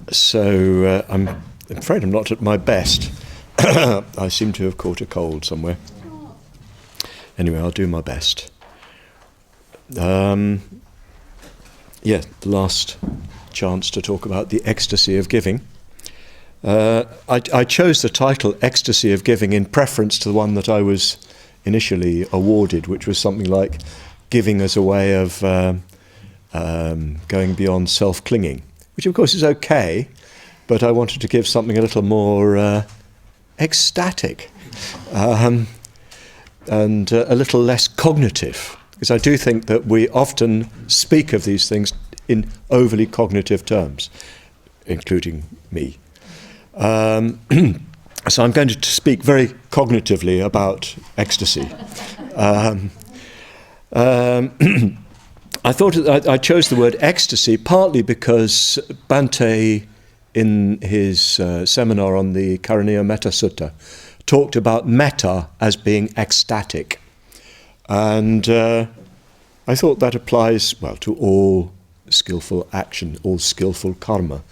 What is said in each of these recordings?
I'm afraid I'm not at my best. I seem to have caught a cold somewhere. Anyway, I'll do my best. The last chance to talk about the ecstasy of giving. I chose the title Ecstasy of Giving in preference to the one that I was initially awarded, which was something like giving as a way of going beyond self-clinging, which of course is okay, but I wanted to give something a little more ecstatic and a little less cognitive, because I do think that we often speak of these things in overly cognitive terms, including me. So I'm going to speak very cognitively about ecstasy. I thought I chose the word ecstasy partly because Bhante, in his seminar on the Karaniya Metta Sutta, talked about metta as being ecstatic. And I thought that applies, well, to all skillful action, all skillful karma.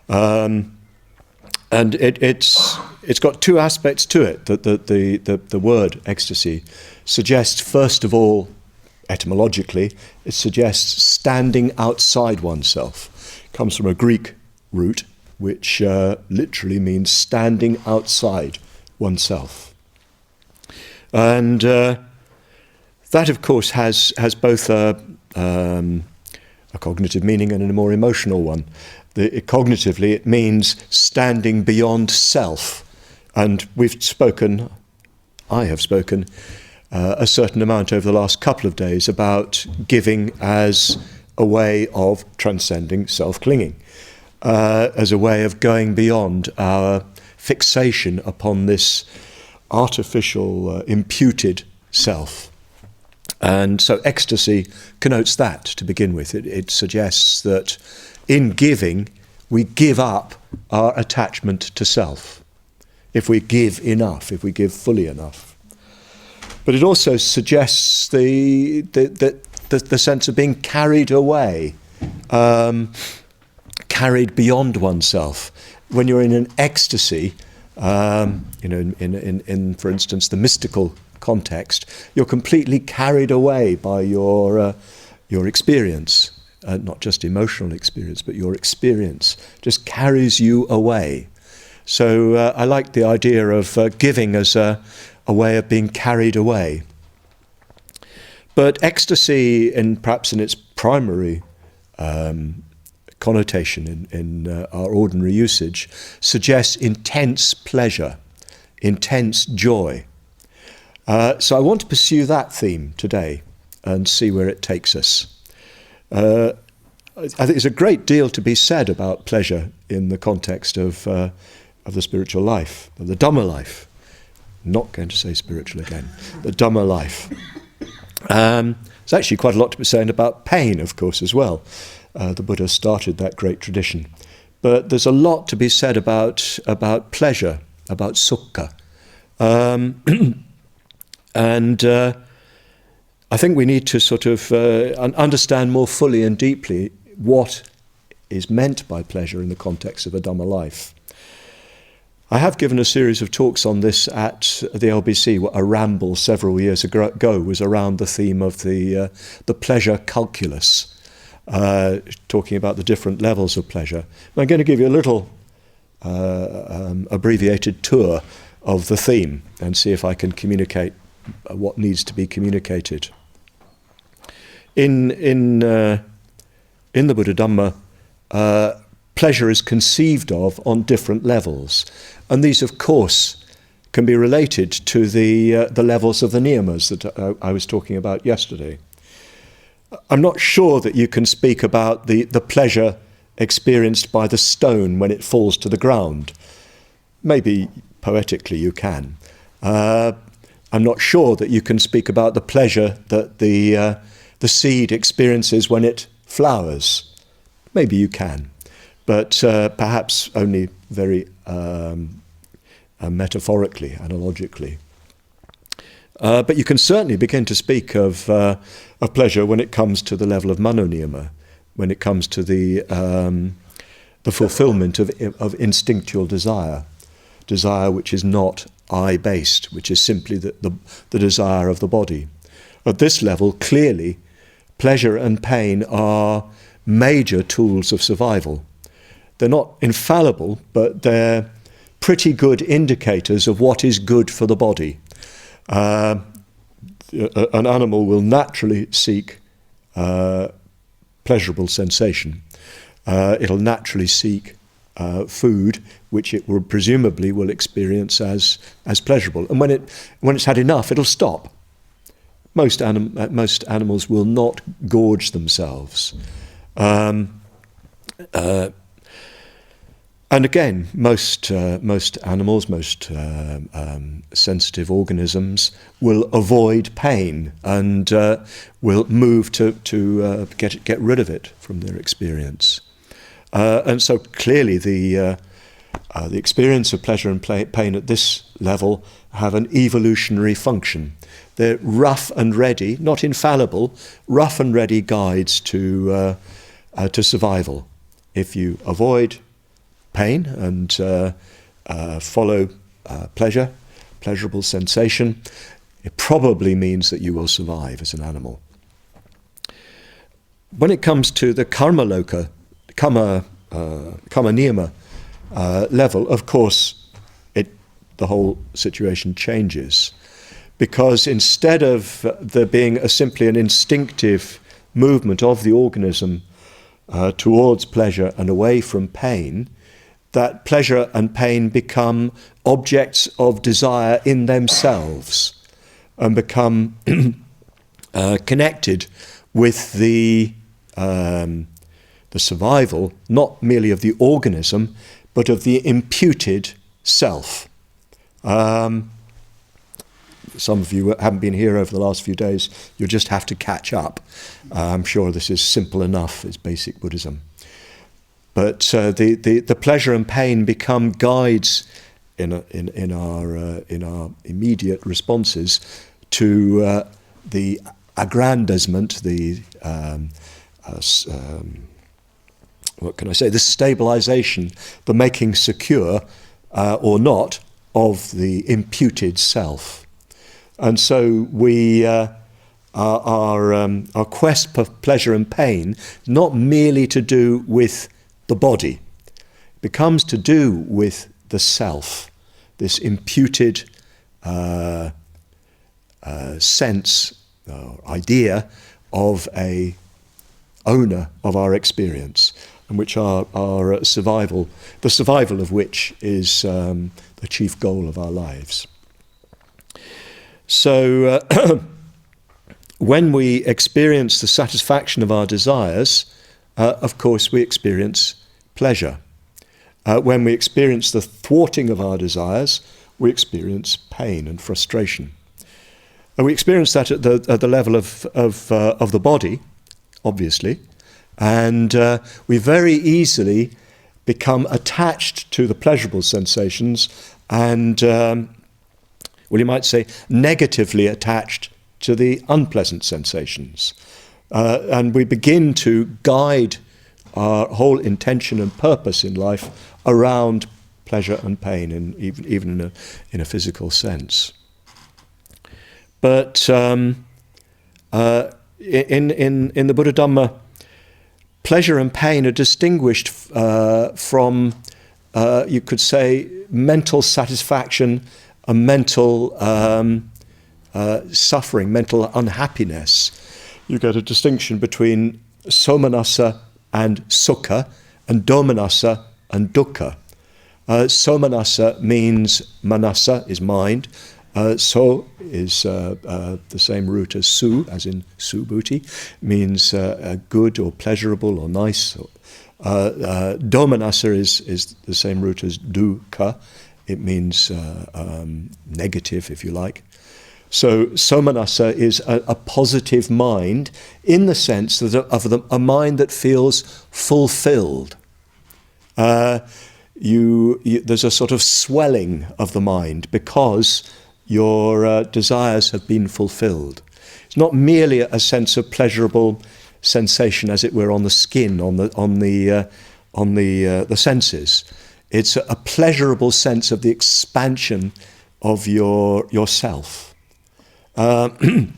And it's got two aspects to it. That the word ecstasy suggests, first of all, etymologically, it suggests standing outside oneself. It comes from a Greek root, which literally means standing outside oneself. And that, of course, has both a cognitive meaning and a more emotional one. Cognitively, it means standing beyond self. And I have spoken a certain amount over the last couple of days about giving as a way of transcending self-clinging, as a way of going beyond our fixation upon this artificial, imputed self. And so ecstasy connotes that to begin with. It suggests that in giving, we give up our attachment to self. If we give enough, if we give fully enough. But it also suggests the sense of being carried away, carried beyond oneself. When you're in an ecstasy, in for instance the mystical context, you're completely carried away by your experience, not just emotional experience, but your experience just carries you away. So I like the idea of giving as a way of being carried away. But ecstasy, perhaps in its primary connotation in our ordinary usage, suggests intense pleasure, intense joy. So I want to pursue that theme today and see where it takes us. I think there's a great deal to be said about pleasure in the context of the spiritual life, of the Dhamma life. Not going to say spiritual again, the Dhamma life. There's actually quite a lot to be said about pain, of course, as well. The Buddha started that great tradition. But there's a lot to be said about pleasure, about sukha. And I think we need to sort of understand more fully and deeply what is meant by pleasure in the context of a Dhamma life. I have given a series of talks on this at the LBC. A ramble several years ago was around the theme of the pleasure calculus, talking about the different levels of pleasure. I'm going to give you a little abbreviated tour of the theme and see if I can communicate what needs to be communicated. In the Buddha Dhamma, pleasure is conceived of on different levels. And these, of course, can be related to the levels of the niyamas that I was talking about yesterday. I'm not sure that you can speak about the pleasure experienced by the stone when it falls to the ground. Maybe poetically you can. I'm not sure that you can speak about the pleasure that the seed experiences when it flowers. Maybe you can. But perhaps only very metaphorically, analogically. But you can certainly begin to speak of pleasure when it comes to the level of manoniyama, when it comes to the the fulfillment of instinctual desire, desire which is not I-based, which is simply the desire of the body. At this level, clearly, pleasure and pain are major tools of survival. They're not infallible, but they're pretty good indicators of what is good for the body. An animal will naturally seek pleasurable sensation. It'll naturally seek food, which it will presumably will experience as pleasurable. And when it's had enough, it'll stop. Most animals will not gorge themselves. And again, most animals, most sensitive organisms will avoid pain and will move to get rid of it from their experience. And so clearly the experience of pleasure and pain at this level have an evolutionary function. They're rough and ready, not infallible, rough and ready guides to survival. If you avoid pain and follow pleasurable sensation, it probably means that you will survive as an animal. When it comes to the karma loka, karma niyama level, of course, the whole situation changes, because instead of there being simply an instinctive movement of the organism towards pleasure and away from pain, that pleasure and pain become objects of desire in themselves and become connected with the survival, not merely of the organism, but of the imputed self. Some of you haven't been here over the last few days. You'll just have to catch up. I'm sure this is simple enough. It's basic Buddhism. But the pleasure and pain become guides in our immediate responses to the aggrandizement, the stabilization, the making secure or not of the imputed self. And so our quest for pleasure and pain, not merely to do with the body, becomes to do with the self, this imputed sense or idea of a owner of our experience, and which our survival, the survival of which is the chief goal of our lives. So when we experience the satisfaction of our desires, of course we experience pleasure. When we experience the thwarting of our desires, we experience pain and frustration. And we experience that at the level of the body, obviously, and we very easily become attached to the pleasurable sensations and, you might say, negatively attached to the unpleasant sensations. And we begin to guide our whole intention and purpose in life around pleasure and pain, and even in a physical sense. But in the Buddha Dhamma, pleasure and pain are distinguished from, you could say, mental satisfaction and mental suffering, mental unhappiness. You get a distinction between somanassa and sukha, and domanassa and dukkha. Somanassa means manassa is mind. So is the same root as su, as in subhuti, means good or pleasurable or nice. Domanassa is the same root as dukkha. It means negative, if you like. So somanassa is a positive mind in the sense that of a mind that feels fulfilled. There's a sort of swelling of the mind because your desires have been fulfilled. It's not merely a sense of pleasurable sensation, as it were, on the skin, on the on the senses. It's a pleasurable sense of the expansion of yourself. And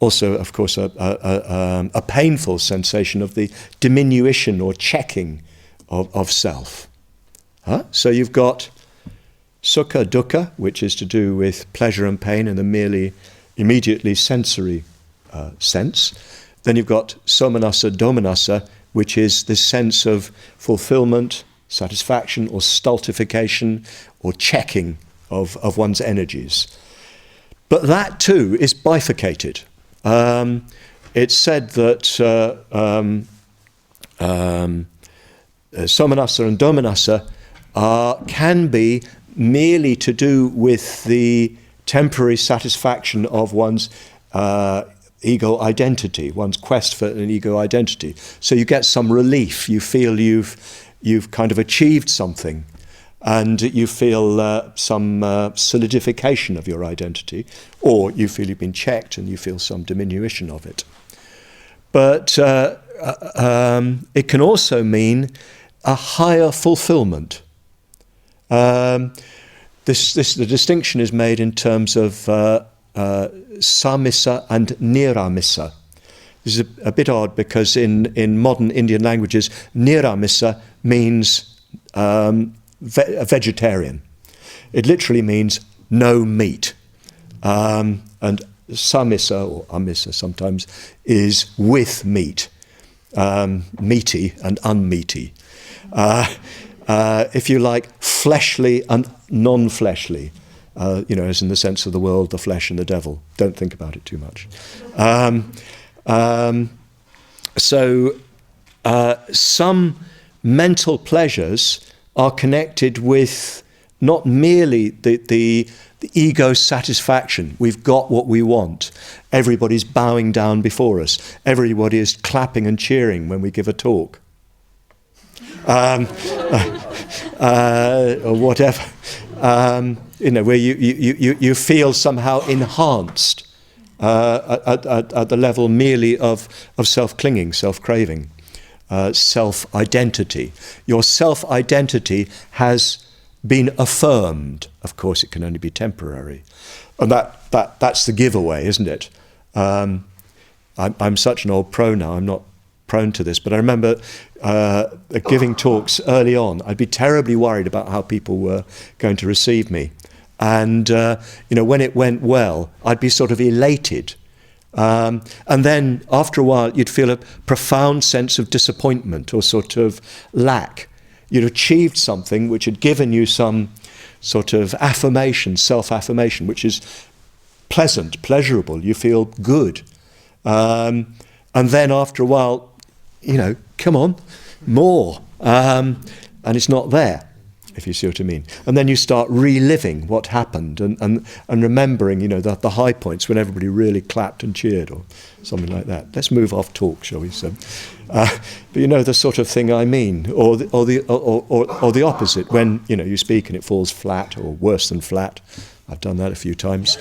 also, of course, a painful sensation of the diminution or checking of self. So you've got sukha, dukkha, which is to do with pleasure and pain in the merely immediately sensory sense. Then you've got somanassa, domanassa, which is this sense of fulfillment, satisfaction, or stultification, or checking of one's energies. But that too is bifurcated. It's said that somanassa and domanassa can be merely to do with the temporary satisfaction of one's ego identity, one's quest for an ego identity. So you get some relief. You feel you've kind of achieved something, and you feel some solidification of your identity, or you feel you've been checked and you feel some diminution of it. But it can also mean a higher fulfillment. The distinction is made in terms of samissa and niramissa. This is a bit odd because in modern Indian languages, niramissa means a vegetarian. It literally means no meat. And samissa, or amissa sometimes, is with meat, meaty and unmeaty. If you like, fleshly and non-fleshly, as in the sense of the world, the flesh and the devil. Don't think about it too much. So some mental pleasures are connected with not merely the ego satisfaction. We've got what we want. Everybody's bowing down before us. Everybody is clapping and cheering when we give a talk. Or whatever, where you feel somehow enhanced at the level merely of self-clinging, self-craving, self-identity. Your self-identity has been affirmed. Of course, it can only be temporary, and that's the giveaway, isn't it? I'm such an old pro now. I'm not prone to this, but I remember giving talks early on. I'd be terribly worried about how people were going to receive me, and when it went well, I'd be sort of elated, and then after a while you'd feel a profound sense of disappointment or sort of lack. You'd achieved something which had given you some sort of affirmation, self-affirmation, which is pleasant, pleasurable. You feel good, and then after a while, come on, more. And it's not there, if you see what I mean. And then you start reliving what happened and remembering, the high points when everybody really clapped and cheered or something like that. Let's move off talk, shall we? So, but the sort of thing I mean, or the opposite, when you speak and it falls flat or worse than flat. I've done that a few times,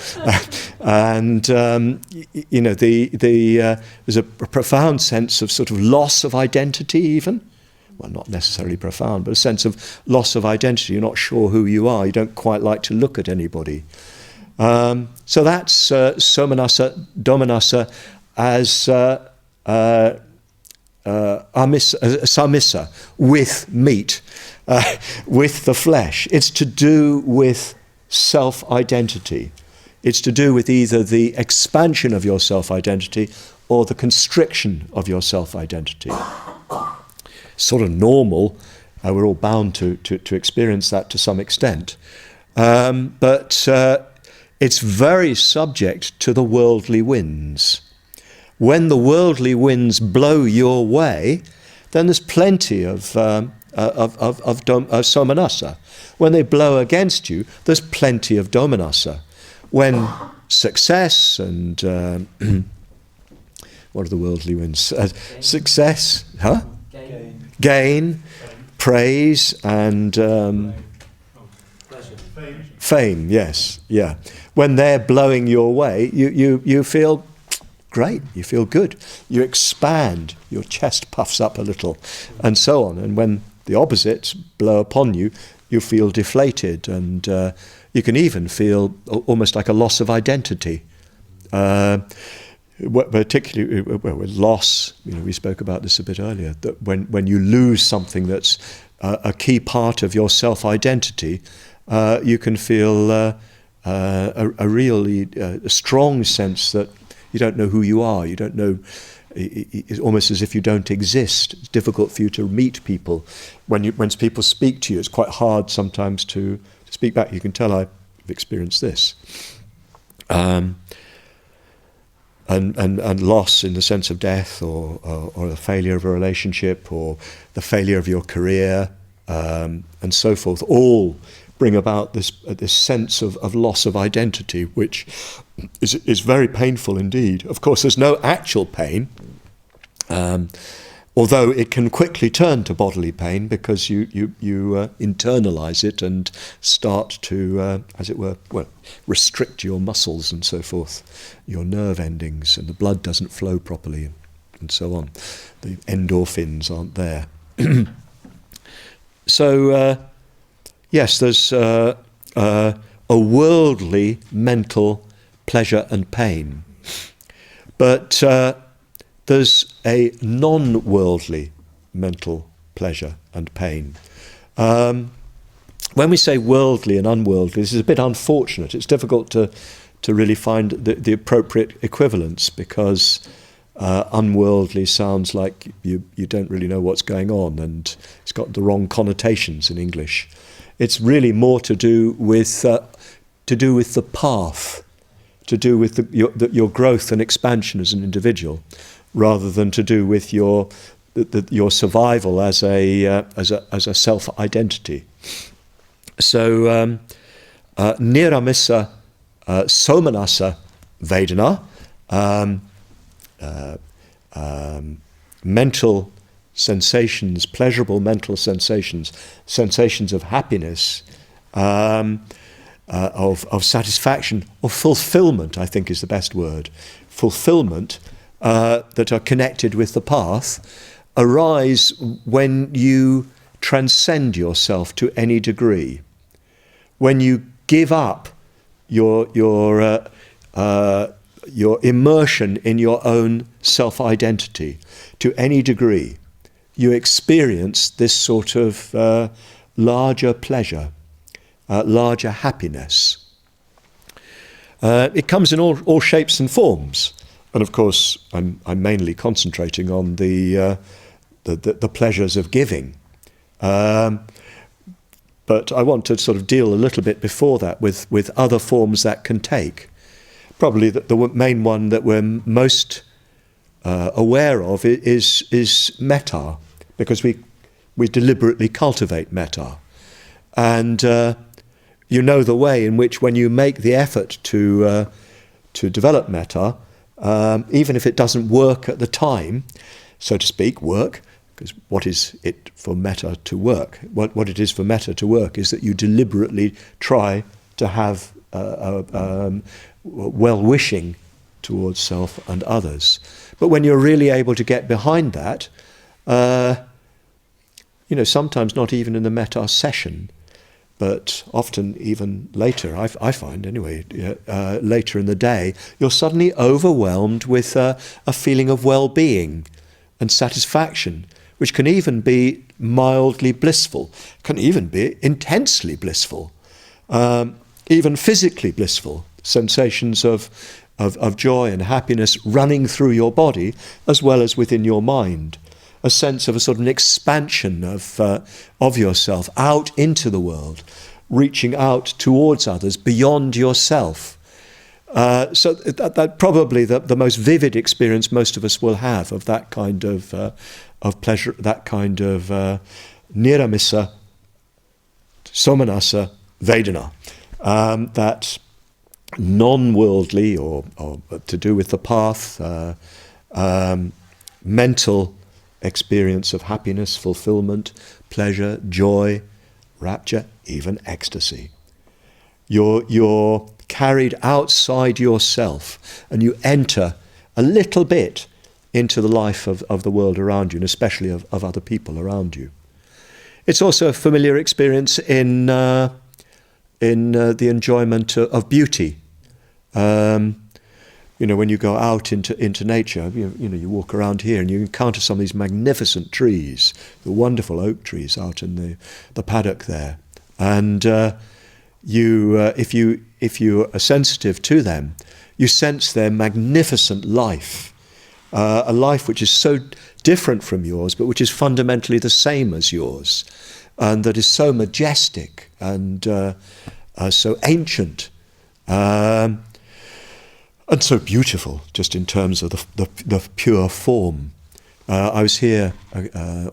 and there's a profound sense of sort of loss of identity, even. Well, not necessarily profound, but a sense of loss of identity. You're not sure who you are. You don't quite like to look at anybody. So that's somanassa, domanassa as samissa, with meat, with the flesh. It's to do with self-identity. It's to do with either the expansion of your self-identity or the constriction of your self-identity. Sort of normal. We're all bound to experience that to some extent. But it's very subject to the worldly winds. When the worldly winds blow your way, then there's plenty of somanassa. When they blow against you, there's plenty of domanassa. When success and what are the worldly winds? Success, gain, praise, and fame. Yes, yeah. When they're blowing your way, you feel great, you feel good. You expand, your chest puffs up a little, and so on. And when the opposites blow upon you, you feel deflated, and you can even feel almost like a loss of identity. Particularly with loss, we spoke about this a bit earlier, that when you lose something that's a key part of your self-identity, you can feel a really strong sense that you don't know who you are. You don't know. It's almost as if you don't exist. It's difficult for you to meet people. When people speak to you, it's quite hard sometimes to speak back. You can tell I've experienced this. And loss in the sense of death, or the failure of a relationship, or the failure of your career, and so forth, all bring about this sense of loss of identity, which is very painful indeed. Of course, there's no actual pain, although it can quickly turn to bodily pain because you internalize it and start to, as it were, restrict your muscles and so forth, your nerve endings, and the blood doesn't flow properly, and so on. The endorphins aren't there. So, yes, there's a worldly mental pleasure and pain, but there's a non-worldly mental pleasure and pain. When we say worldly and unworldly, this is a bit unfortunate. It's difficult to really find the appropriate equivalence, because unworldly sounds like you don't really know what's going on, and it's got the wrong connotations in English. It's really more to do with the path, to do with your growth and expansion as an individual, rather than to do with your survival as a self-identity. So niramissa somanassa vedana, mental sensations, pleasurable mental sensations, sensations of happiness, of satisfaction, of fulfillment, I think is the best word. Fulfillment that are connected with the path arise when you transcend yourself to any degree. When you give up your immersion in your own self-identity to any degree, you experience this sort of larger pleasure, larger happiness. It comes in all shapes and forms, and of course, I'm mainly concentrating on the pleasures of giving. But I want to sort of deal a little bit before that with other forms that can take. Probably the main one that we're most aware of is metta, because we deliberately cultivate metta. And you know the way in which, when you make the effort to develop metta, even if it doesn't work at the time, so to speak, because what is it for metta to work? What it is for metta to work is that you deliberately try to have well-wishing towards self and others. But when you're really able to get behind that, sometimes not even in the metta session, but often even later, I find anyway, later in the day, you're suddenly overwhelmed with a feeling of well-being and satisfaction, which can even be mildly blissful, can even be intensely blissful, even physically blissful, sensations of joy and happiness running through your body as well as within your mind, a sense of a sort of an expansion of yourself out into the world, reaching out towards others beyond yourself. So that probably the most vivid experience most of us will have of that kind of pleasure, that kind of niramissa somanassa vedana, that non-worldly or to do with the path, mental experience of happiness, fulfillment, pleasure, joy, rapture, even ecstasy. You're carried outside yourself, and you enter a little bit into the life of the world around you, and especially of other people around you. It's also a familiar experience in the enjoyment of beauty. When you go out into nature, you walk around here and you encounter some of these magnificent trees, the wonderful oak trees out in the paddock there. And if you are sensitive to them, you sense their magnificent life, a life which is so different from yours, but which is fundamentally the same as yours, and that is so majestic and so ancient. And so beautiful, just in terms of the pure form. I was here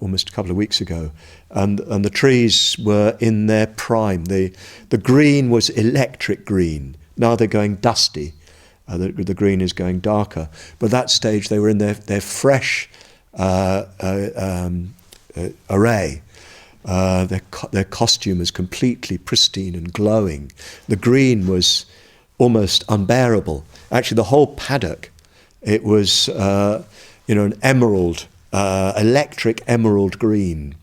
almost a couple of weeks ago, and the trees were in their prime. The green was electric green. Now they're going dusty. The green is going darker. But at that stage they were in their fresh array. Their costume is completely pristine and glowing. The green was almost unbearable. Actually, the whole paddock, it was, an emerald, electric emerald green.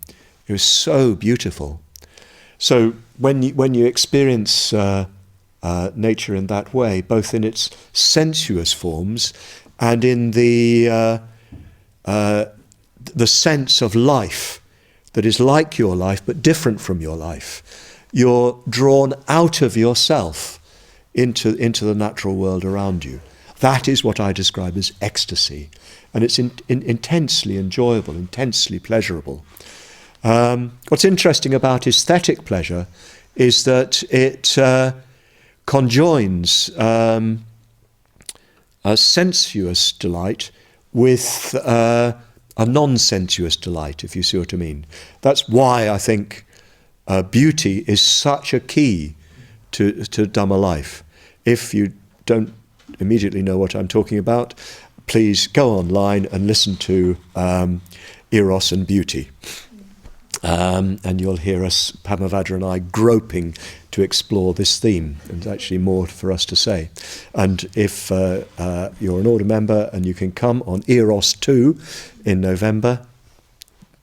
It was so beautiful. So when you experience nature in that way, both in its sensuous forms and in the sense of life that is like your life but different from your life, you're drawn out of yourself into the natural world around you. That is what I describe as ecstasy, and it's intensely enjoyable, intensely pleasurable. What's interesting about aesthetic pleasure is that it conjoins a sensuous delight with a non-sensuous delight, if you see what I mean. That's why I think beauty is such a key to Dhamma life. If you don't immediately know what I'm talking about, please go online and listen to Eros and Beauty. And you'll hear us, Padmavajra and I, groping to explore this theme. And there's actually more for us to say. And if you're an order member and you can come on Eros 2 in November,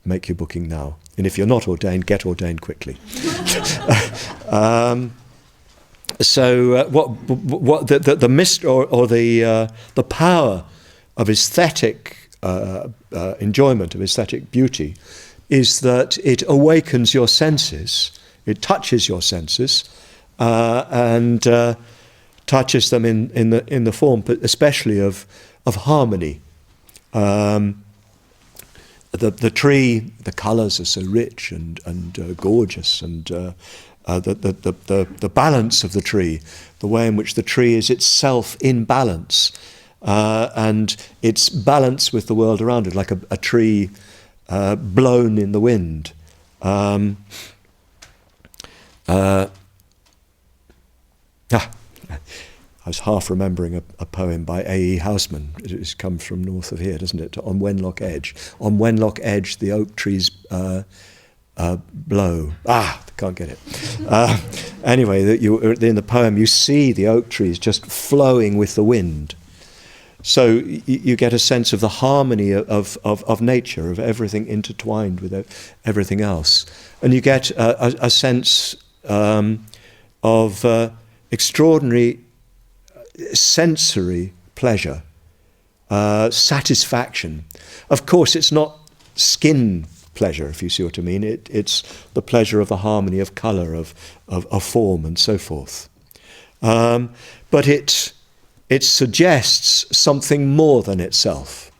make your booking now. And if you're not ordained, get ordained quickly. So what the mystery or the power of aesthetic enjoyment, of aesthetic beauty, is that it awakens your senses, it touches your senses, and touches them in the form, but especially of harmony. The tree, the colours are so rich and gorgeous, and the balance of the tree, the way in which the tree is itself in balance, and its balance with the world around it, like a tree blown in the wind. I was half remembering a poem by A.E. Housman. It comes from north of here, doesn't it? On Wenlock Edge. On Wenlock Edge, the oak trees blow. Can't get it. Anyway, in the poem, you see the oak trees just flowing with the wind. So you get a sense of the harmony of nature, of everything intertwined with everything else. And you get a sense of extraordinary sensory pleasure, satisfaction. Of course, it's not skin pleasure, if you see what I mean. It's the pleasure of the harmony of colour, of form, and so forth. But it suggests something more than itself.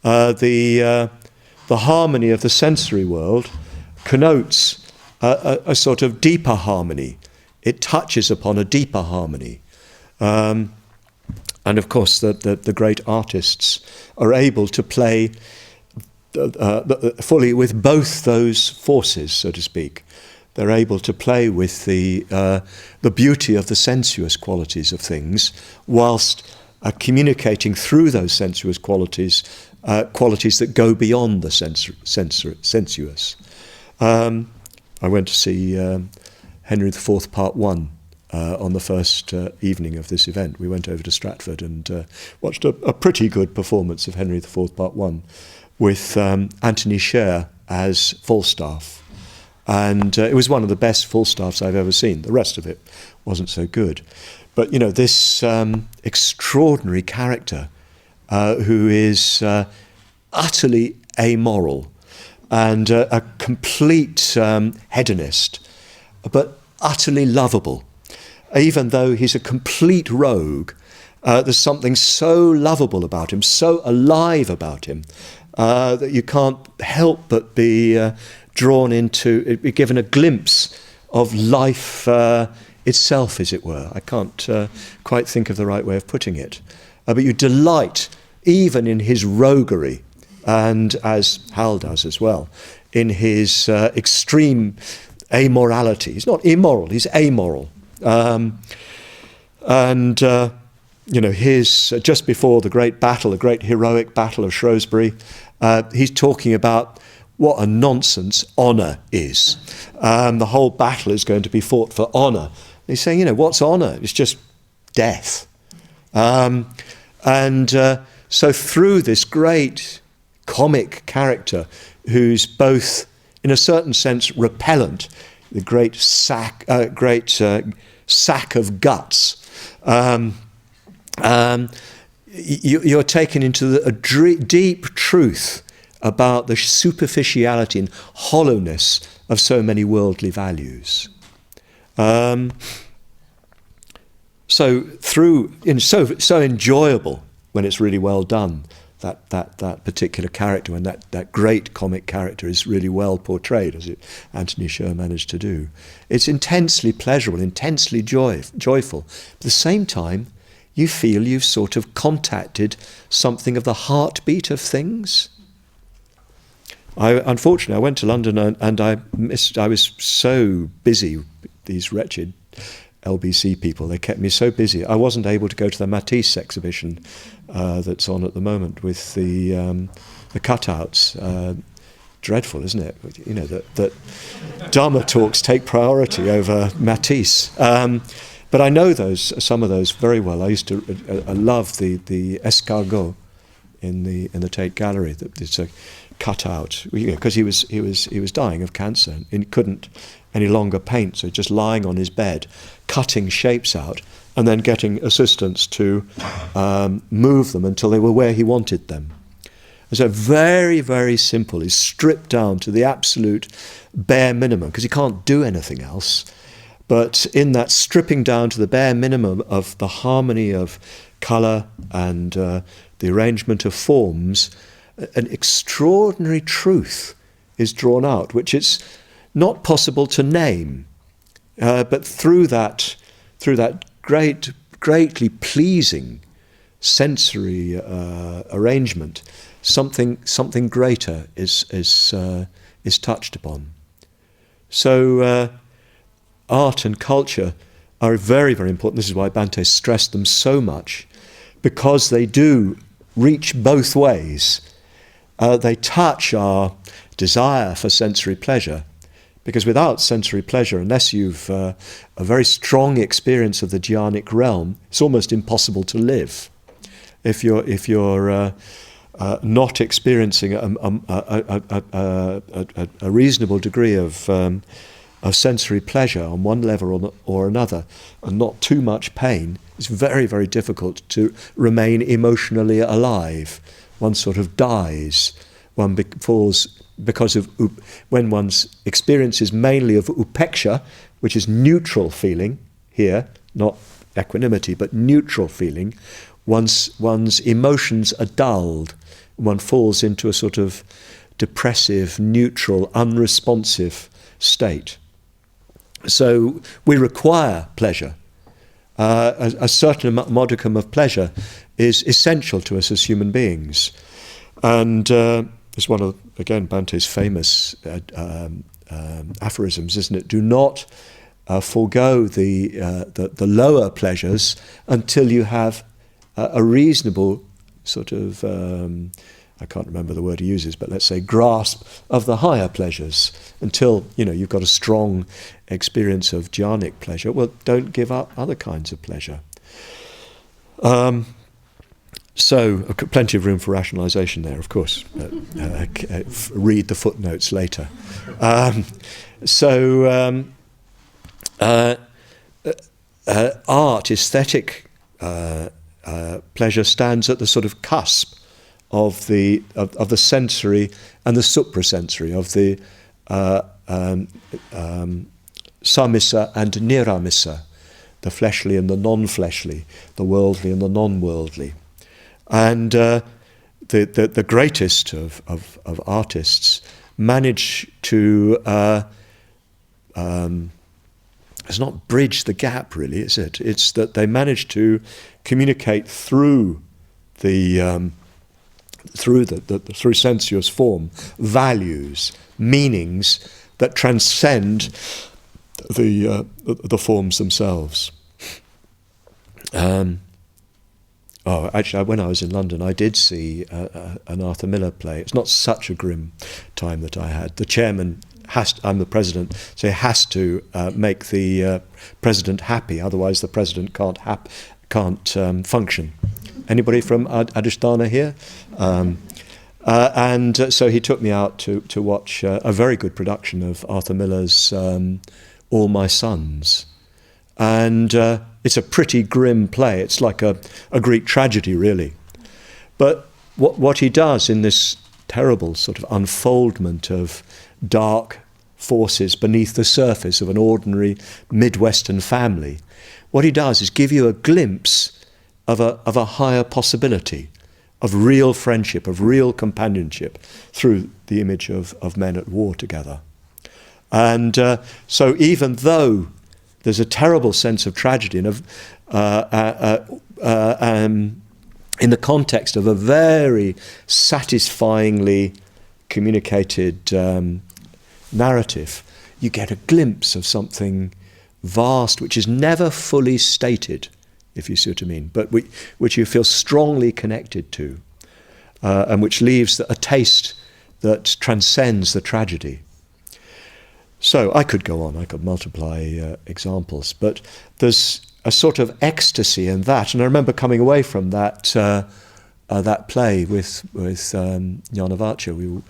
The harmony of the sensory world connotes a sort of deeper harmony. It touches upon a deeper harmony. And of course, the great artists are able to play fully with both those forces, so to speak. They're able to play with the beauty of the sensuous qualities of things, whilst communicating through those sensuous qualities that go beyond the sensuous. I went to see Henry IV Part 1 on the first evening of this event. We went over to Stratford and watched a pretty good performance of Henry IV Part 1 with Anthony Sher as Falstaff. And it was one of the best Falstaffs I've ever seen. The rest of it wasn't so good. But, this extraordinary character who is utterly amoral and a complete hedonist, but utterly lovable. Even though he's a complete rogue, there's something so lovable about him, so alive about him, that you can't help but be drawn into, be given a glimpse of life itself, as it were. I can't quite think of the right way of putting it. But you delight even in his roguery, and as Hal does as well, in his extreme amorality. He's not immoral, he's amoral. His just before the great battle, the great heroic battle of Shrewsbury, he's talking about what a nonsense honour is. The whole battle is going to be fought for honour. He's saying, what's honour? It's just death. So through this great comic character, who's both, in a certain sense, repellent, the great sack of guts, you're taken into a deep truth about the superficiality and hollowness of so many worldly values. So enjoyable when it's really well done. That particular character, when that great comic character is really well portrayed, as Anthony Sher managed to do. It's intensely pleasurable, intensely joyful. At the same time, you feel you've sort of contacted something of the heartbeat of things. Unfortunately, I went to London and I was so busy, these wretched LBC people, they kept me so busy. I wasn't able to go to the Matisse exhibition that's on at the moment with the cutouts. Dreadful, isn't it? That Dharma talks take priority over Matisse. But I know some of those very well. I love the escargot in the Tate Gallery. It's a cutout because he was dying of cancer and he couldn't any longer paint, so just lying on his bed, cutting shapes out, and then getting assistants to move them until they were where he wanted them. And so very, very simple. He's stripped down to the absolute bare minimum because he can't do anything else. But in that stripping down to the bare minimum of the harmony of colour and the arrangement of forms, an extraordinary truth is drawn out, which it's not possible to name. But through that greatly pleasing sensory arrangement, something greater is touched upon. So art and culture are very, very important. This is why Bhante stressed them so much, because they do reach both ways. They touch our desire for sensory pleasure, because without sensory pleasure, unless you've a very strong experience of the jhanic realm, it's almost impossible to live. If you're not experiencing a reasonable degree of sensory pleasure on one level or another, and not too much pain, it's very, very difficult to remain emotionally alive. One sort of dies. One falls because of when one's experience is mainly of upeksha, which is neutral feeling here, not equanimity, but neutral feeling. One's emotions are dulled. One falls into a sort of depressive, neutral, unresponsive state. So we require pleasure. A certain modicum of pleasure is essential to us as human beings. And it's one of, again, Bhante's famous aphorisms, isn't it? Do not forego the lower pleasures until you have a reasonable sort of I can't remember the word he uses, but let's say grasp of the higher pleasures until, you've got a strong experience of jhanic pleasure. Well, don't give up other kinds of pleasure. So, plenty of room for rationalisation there, of course. Read the footnotes later. Art, aesthetic pleasure stands at the sort of cusp of the sensory and the suprasensory, of the samisa and niramisa, the fleshly and the non-fleshly, the worldly and the non-worldly. And the greatest of artists manage to it's not bridge the gap, really, is it? It's that they manage to communicate through through sensuous form values, meanings that transcend the forms themselves. Actually, when I was in London, I did see an Arthur Miller play. It's not such a grim time that I had. The chairman I'm the president, so he has to make the president happy. Otherwise, the president can't function. Anybody from Adhisthana here? And so he took me out to watch a very good production of Arthur Miller's All My Sons. And it's a pretty grim play. It's like a Greek tragedy, really. But what he does in this terrible sort of unfoldment of dark forces beneath the surface of an ordinary Midwestern family, what he does is give you a glimpse of a higher possibility, of real friendship, of real companionship through the image of men at war together. And so even though there's a terrible sense of tragedy and in the context of a very satisfyingly communicated narrative, you get a glimpse of something vast which is never fully stated, if you see what I mean, but which you feel strongly connected to, and which leaves a taste that transcends the tragedy. So I could go on, I could multiply examples, but there's a sort of ecstasy in that. And I remember coming away from that play with Jnanavacha.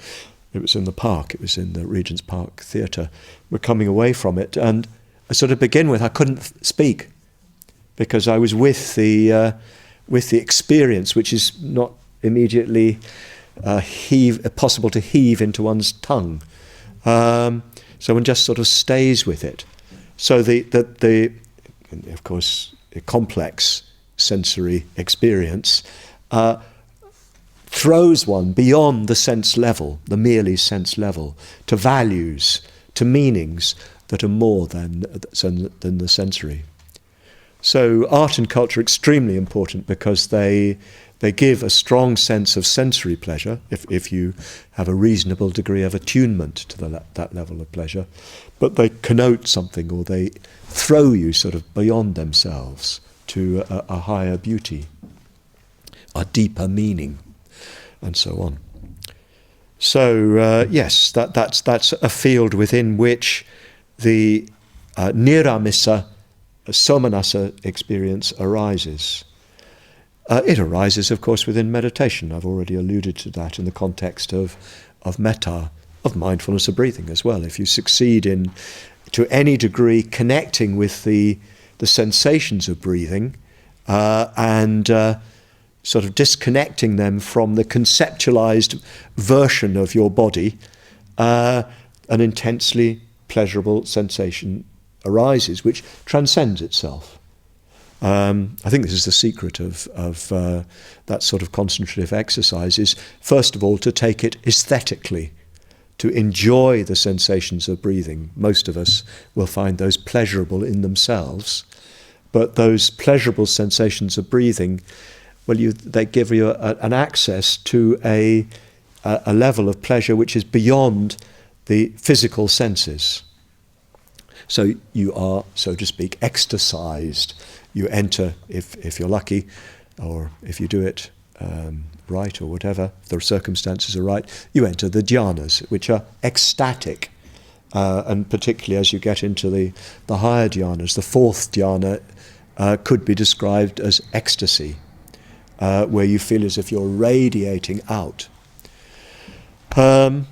It was in the park, it was in the Regent's Park Theatre. We're coming away from it, and I sort of begin with, I couldn't speak, because I was with the experience, which is not immediately possible to heave into one's tongue. So one just sort of stays with it. So the of course, a complex sensory experience throws one beyond the sense level, the merely sense level, to values, to meanings that are more than the sensory. So art and culture are extremely important because they give a strong sense of sensory pleasure, if you have a reasonable degree of attunement to that level of pleasure, but they connote something, or they throw you sort of beyond themselves to a higher beauty, a deeper meaning, and so on. So yes, that's a field within which the niramisa, somanasa experience arises. It arises, of course, within meditation. I've already alluded to that in the context of metta, of mindfulness of breathing as well. If you succeed in, to any degree, connecting with the sensations of breathing and sort of disconnecting them from the conceptualized version of your body, an intensely pleasurable sensation arises, which transcends itself. I think this is the secret of that sort of concentrative exercise, is first of all to take it aesthetically, to enjoy the sensations of breathing. Most of us will find those pleasurable in themselves, but those pleasurable sensations of breathing, well, they give you an access to a level of pleasure which is beyond the physical senses. So you are, so to speak, ecstasized. You enter, if you're lucky, or if you do it right or whatever, if the circumstances are right, you enter the dhyanas, which are ecstatic. And particularly as you get into the higher dhyanas, the fourth dhyana could be described as ecstasy, where you feel as if you're radiating out. But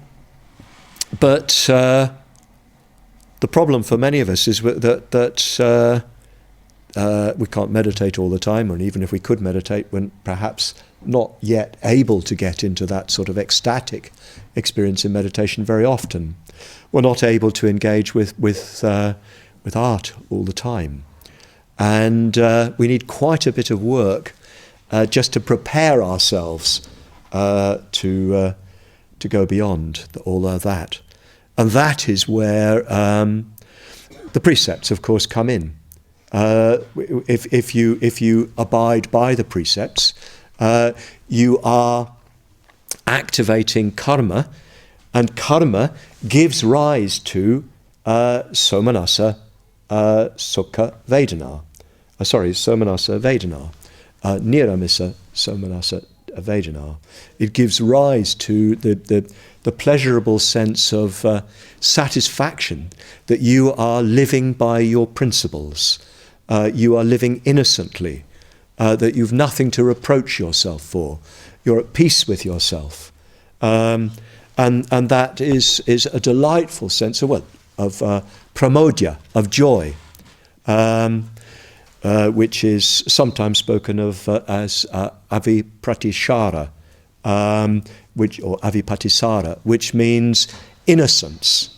the problem for many of us is that we can't meditate all the time, and even if we could meditate, we're perhaps not yet able to get into that sort of ecstatic experience in meditation very often. We're not able to engage with art all the time. And we need quite a bit of work just to prepare ourselves to go beyond all of that. And that is where the precepts, of course, come in. If you abide by the precepts, you are activating karma, and karma gives rise to somanasa sukha vedana. Somanasa vedana, niramisa somanasa vedana. It gives rise to the pleasurable sense of satisfaction that you are living by your principles, you are living innocently, that you've nothing to reproach yourself for, you're at peace with yourself, and that is a delightful sense of pramodya, of joy, which is sometimes spoken of as avipratishara, or avipatisara, which means innocence.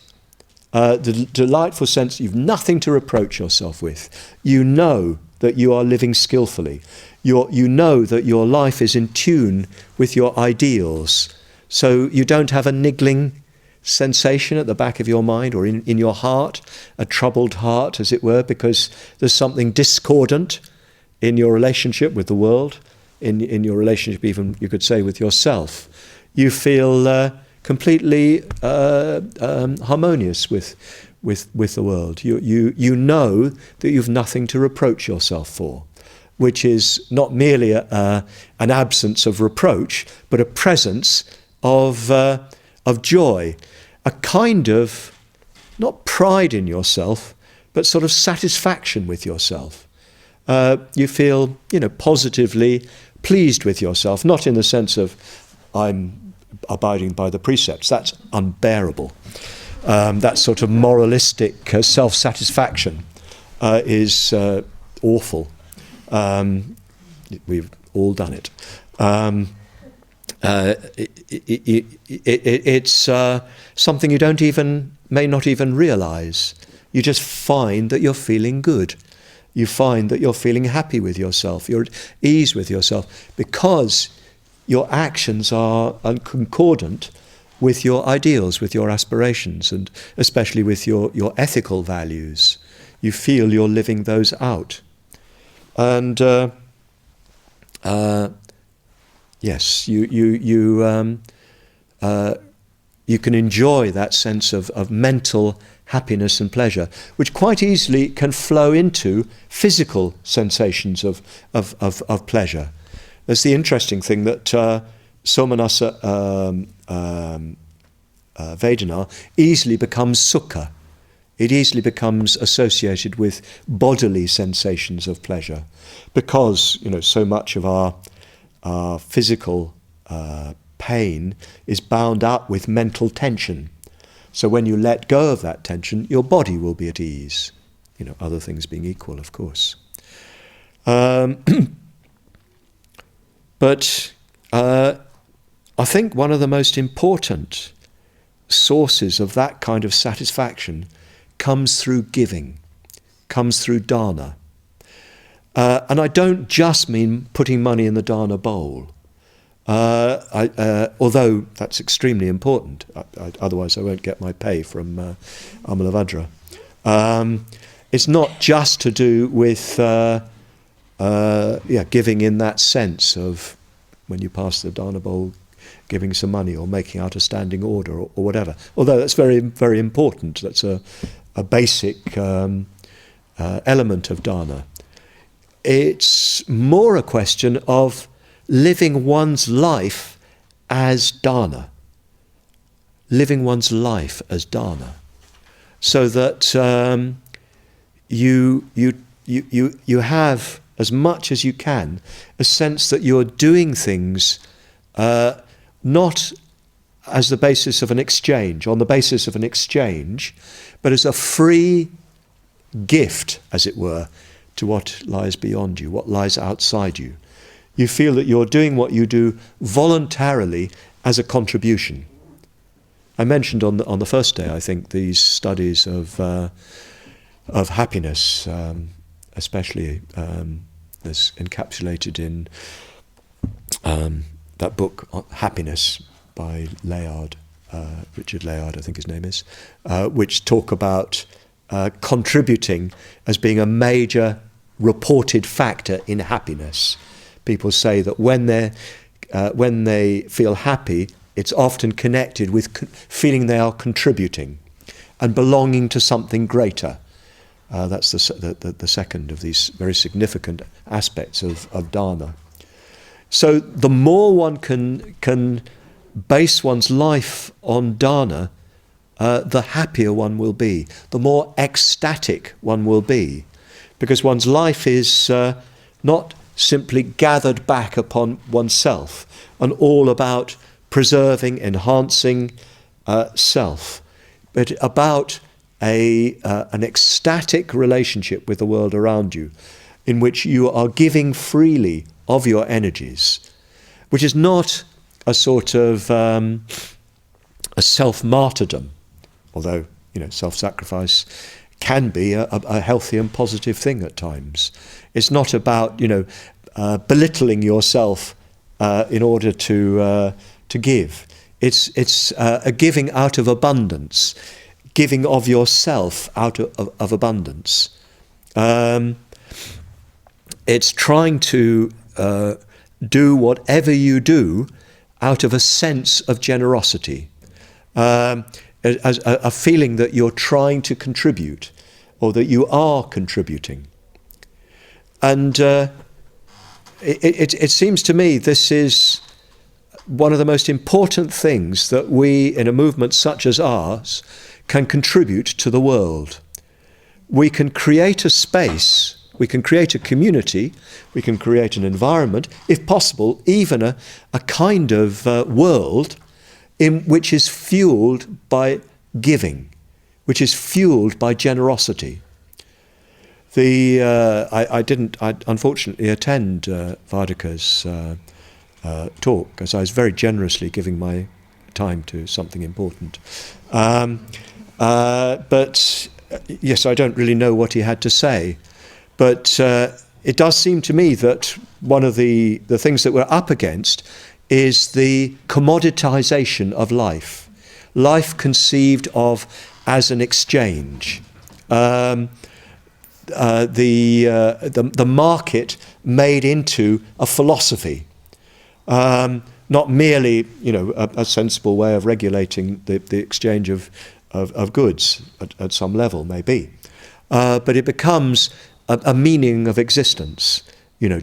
The delightful sense you've nothing to reproach yourself with. You know that you are living skillfully. You know that your life is in tune with your ideals. So you don't have a niggling sensation at the back of your mind or in your heart, a troubled heart, as it were, because there's something discordant in your relationship with the world, in your relationship even, you could say, with yourself. You feel completely harmonious with the world. You know that you've nothing to reproach yourself for, which is not merely an absence of reproach, but a presence of joy, a kind of, not pride in yourself, but sort of satisfaction with yourself. You feel, positively pleased with yourself, not in the sense of I'm abiding by the precepts. That's unbearable. That sort of moralistic self-satisfaction is awful. We've all done it. It's something you may not even realize. You just find that you're feeling good. You find that you're feeling happy with yourself. You're at ease with yourself because your actions are concordant with your ideals, with your aspirations, and especially with your ethical values. You feel you're living those out. And yes, you can enjoy that sense of mental happiness and pleasure, which quite easily can flow into physical sensations of pleasure. There's the interesting thing that somanasa vedana easily becomes sukha. It easily becomes associated with bodily sensations of pleasure, because so much of our physical pain is bound up with mental tension. So when you let go of that tension, your body will be at ease. Other things being equal, of course. But I think one of the most important sources of that kind of satisfaction comes through giving, comes through dana. And I don't just mean putting money in the dana bowl, although that's extremely important. Otherwise I won't get my pay from Amalavajra. It's not just to do with giving in that sense of when you pass the dana bowl, giving some money or making out a standing order or whatever. Although that's very, very important. That's a basic element of dana. It's more a question of living one's life as dana. Living one's life as dana. So that you have, as much as you can, a sense that you're doing things not as the basis of an exchange, on the basis of an exchange, but as a free gift, as it were, to what lies beyond you, what lies outside you. You feel that you're doing what you do voluntarily as a contribution. I mentioned on the first day, I think, these studies of happiness, especially as encapsulated in that book, Happiness, by Layard, Richard Layard, I think his name is, which talk about contributing as being a major reported factor in happiness. People say that when they feel happy, it's often connected with feeling they are contributing and belonging to something greater. That's the second of these very significant aspects of dana. So the more one can base one's life on dana, the happier one will be, the more ecstatic one will be, because one's life is not simply gathered back upon oneself and all about preserving, enhancing self, but about an ecstatic relationship with the world around you, in which you are giving freely of your energies, which is not a sort of a self-martyrdom, although self-sacrifice can be a healthy and positive thing at times. It's not about belittling yourself in order to give. It's a giving out of abundance, giving of yourself out of abundance. It's trying to do whatever you do out of a sense of generosity, as a feeling that you're trying to contribute, or that you are contributing. And it seems to me this is one of the most important things that we, in a movement such as ours, can contribute to the world. We can create a space, we can create a community, we can create an environment, if possible, even a kind of world in which is fueled by giving, which is fueled by generosity. I didn't unfortunately attend Vardaka's talk, because I was very generously giving my time to something important. But yes, I don't really know what he had to say. But it does seem to me that one of the things that we're up against is the commoditization of life. Life conceived of as an exchange. The market made into a philosophy. Not merely, a sensible way of regulating the exchange of goods at some level, maybe. But it becomes a meaning of existence,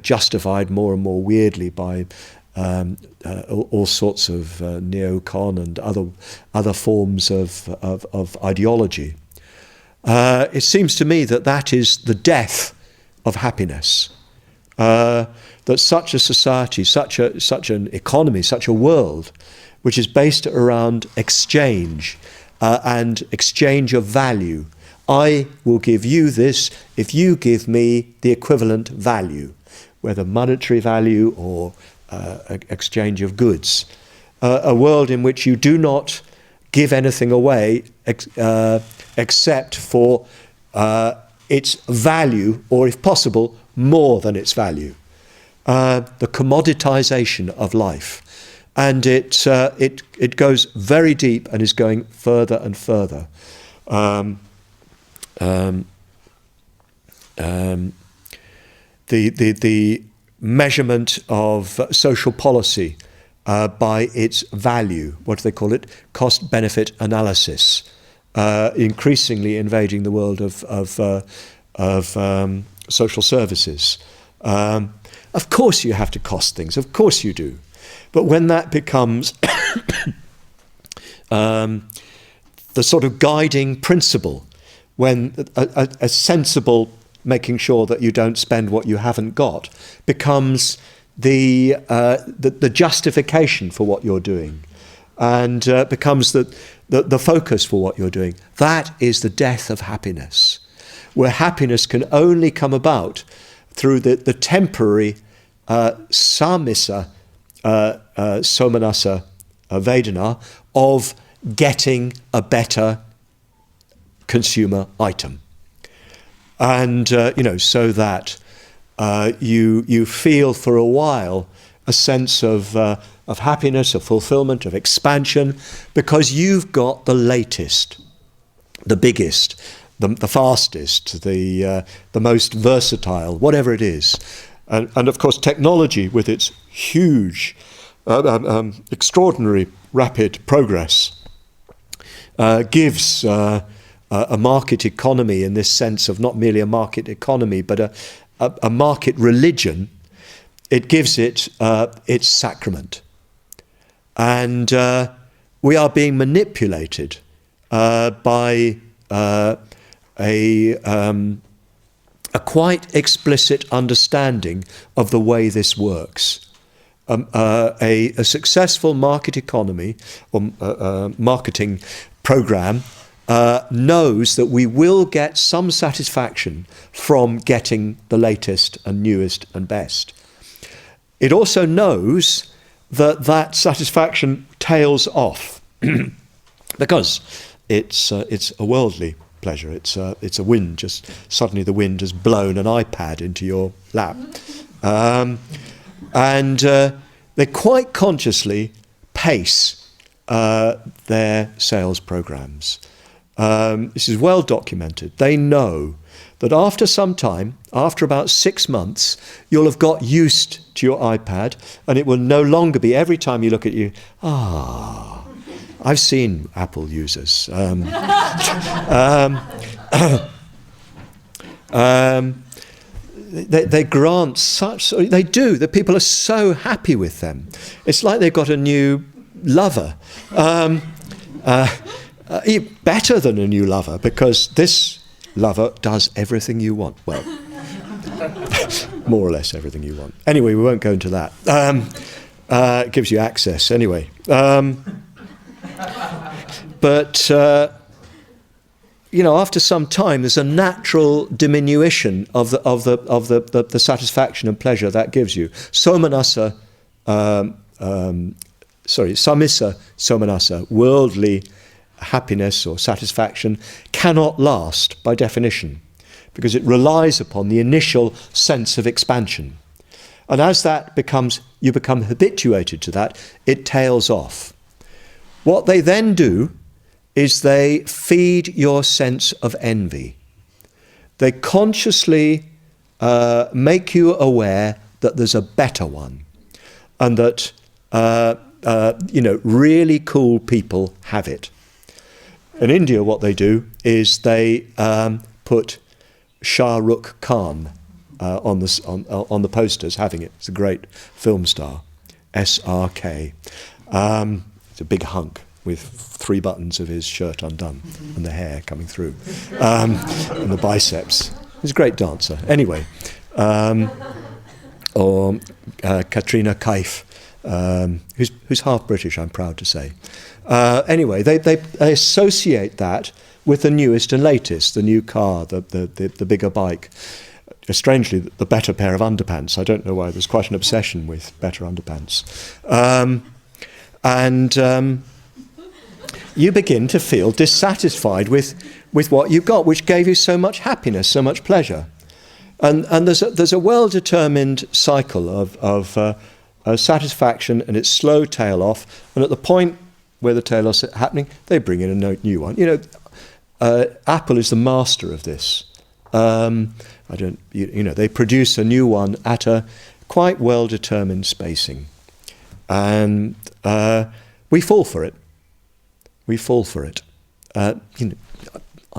justified more and more weirdly by all sorts of neocon and other forms of ideology. It seems to me that is the death of happiness. That such a society, such an economy, such a world, which is based around exchange and exchange of value. I will give you this if you give me the equivalent value, whether monetary value or exchange of goods. A world in which you do not give anything away except for its value, or if possible, more than its value. The commoditization of life. And it goes very deep and is going further and further. The measurement of social policy by its value, what do they call it? Cost-benefit analysis, increasingly invading the world of social services. Of course you have to cost things, of course you do. But when that becomes the sort of guiding principle, when a sensible making sure that you don't spend what you haven't got becomes the justification for what you're doing, and becomes the focus for what you're doing, that is the death of happiness, where happiness can only come about through the temporary samisa somanasa vedana of getting a better consumer item. And, so that you feel for a while a sense of happiness, of fulfillment, of expansion, because you've got the latest, the biggest, the fastest, the most versatile, whatever it is. And of course, technology, with its huge, extraordinary, rapid progress, gives a market economy, in this sense of not merely a market economy, but a market religion. It gives it its sacrament. And we are being manipulated by a quite explicit understanding of the way this works. A successful market economy or marketing program knows that we will get some satisfaction from getting the latest and newest and best. It also knows that satisfaction tails off because it's a worldly pleasure. It's a wind. Just suddenly the wind has blown an iPad into your lap, and they quite consciously pace their sales programs. This is well documented. They know that after some time, after about 6 months, you'll have got used to your iPad, and it will no longer be every time you look at you, I've seen Apple users. They grant such, they do, the people are so happy with them. It's like they've got a new lover. Better than a new lover, because this lover does everything you want. Well, more or less everything you want. Anyway, we won't go into that. It gives you access anyway. But after some time, there's a natural diminution of the satisfaction and pleasure that gives you. Samisa somanasa, worldly happiness or satisfaction, cannot last by definition, because it relies upon the initial sense of expansion. And as you become habituated to that, it tails off. What they then do is they feed your sense of envy. They consciously make you aware that there's a better one, and that really cool people have it. In India, what they do is they put Shah Rukh Khan on the posters, having it. It's a great film star, SRK. It's a big hunk with 3 buttons of his shirt undone and the hair coming through, and the biceps. He's a great dancer. Anyway, or Katrina Kaif, who's half British, I'm proud to say. Anyway, they associate that with the newest and latest, the new car, the bigger bike. Strangely, the better pair of underpants. I don't know why. There's quite an obsession with better underpants. And you begin to feel dissatisfied with what you've got, which gave you so much happiness, so much pleasure. And there's a well-determined cycle of satisfaction and its slow tail off. And at the point where the tail off's happening, they bring in a new one. Apple is the master of this. They produce a new one at a quite well-determined spacing, and we fall for it. We fall for it. I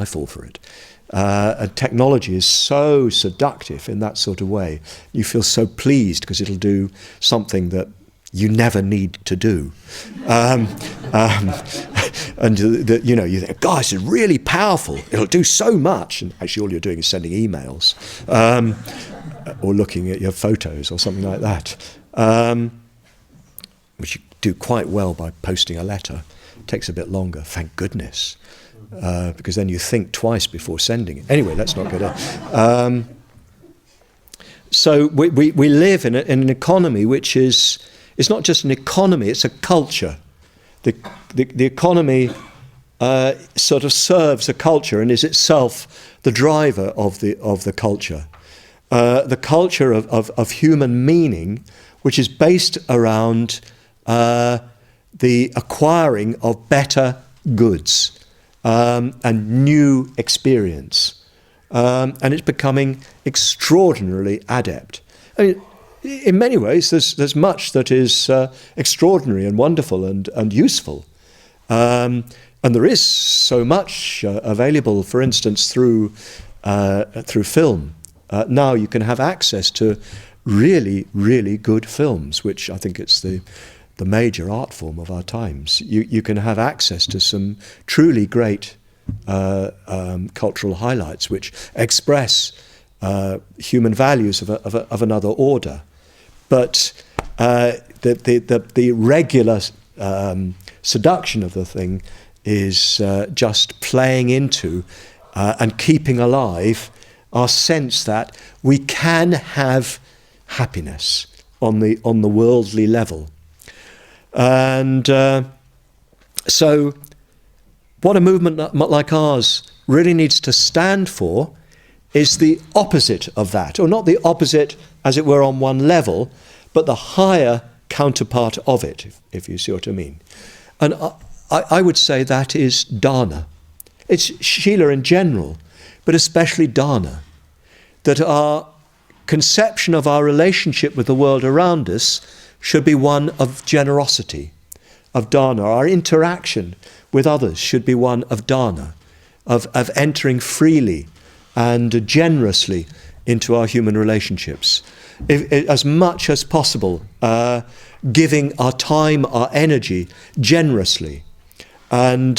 fall for it. And technology is so seductive in that sort of way. You feel so pleased because it'll do something that you never need to do. And you think, God, this is really powerful. It'll do so much. And actually all you're doing is sending emails or looking at your photos or something like that, which you do quite well by posting a letter. It takes a bit longer, thank goodness, because then you think twice before sending it. Anyway, let's not go there. So we live in an economy which is, it's not just an economy, it's a culture. The economy sort of serves a culture and is itself the driver of the culture. The culture of human meaning, which is based around the acquiring of better goods and new experience. And it's becoming extraordinarily adept. I mean, in many ways, there's much that is extraordinary and wonderful and useful. And there is so much available, for instance, through film. Now you can have access to really, really good films, which I think it's the major art form of our times. You can have access to some truly great cultural highlights which express human values of another order. But the regular seduction of the thing is just playing into and keeping alive our sense that we can have happiness on the worldly level. And so what a movement like ours really needs to stand for is the opposite of that, or not the opposite, as it were, on one level, but the higher counterpart of it, if you see what I mean. And I would say that is dana. It's Shila in general, but especially dana, that our conception of our relationship with the world around us should be one of generosity, of dana. Our interaction with others should be one of dana, of entering freely and generously into our human relationships. As much as possible, giving our time, our energy generously, and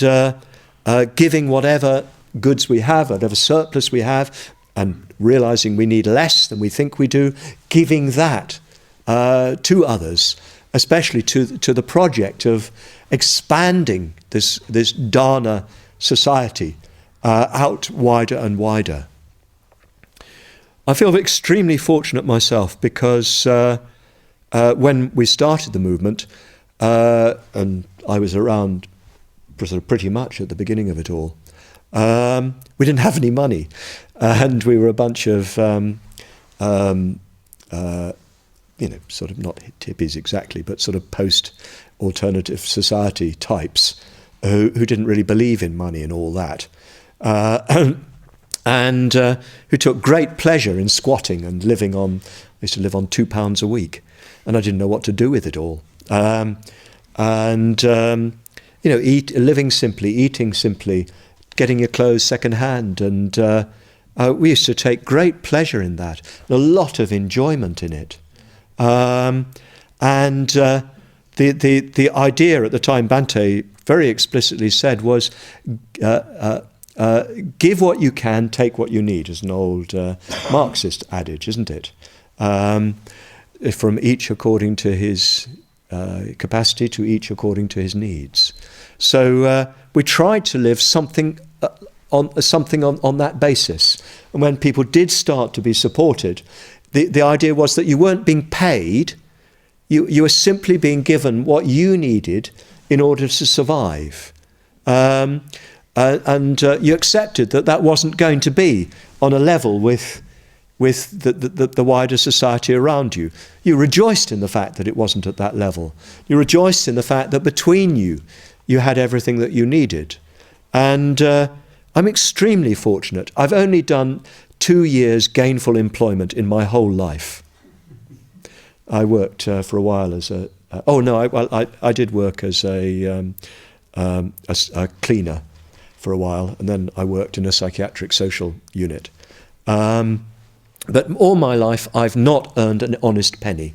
giving whatever goods we have, whatever surplus we have, and realizing we need less than we think we do, giving that to others, especially to the project of expanding this dana society out wider and wider. I feel extremely fortunate myself because when we started the movement, and I was around sort of pretty much at the beginning of it all, we didn't have any money, and we were a bunch of sort of not hippies exactly, but sort of post-alternative society types who didn't really believe in money and all that, and who took great pleasure in squatting and living on. I used to live on £2 a week, and I didn't know what to do with it all. Living simply, eating simply, getting your clothes second hand, and we used to take great pleasure in that, a lot of enjoyment in it. The idea at the time, Bhante very explicitly said, was give what you can, take what you need, is an old Marxist adage, isn't it? From each according to his capacity, to each according to his needs. So we tried to live something on that basis. And when people did start to be supported, the idea was that you weren't being paid, you were simply being given what you needed in order to survive. And you accepted that wasn't going to be on a level with the wider society around you. You rejoiced in the fact that it wasn't at that level. You rejoiced in the fact that between you had everything that you needed. And I'm extremely fortunate. I've only done 2 years gainful employment in my whole life. I worked for a while as I did work as a cleaner for a while, and then I worked in a psychiatric social unit. But all my life, I've not earned an honest penny.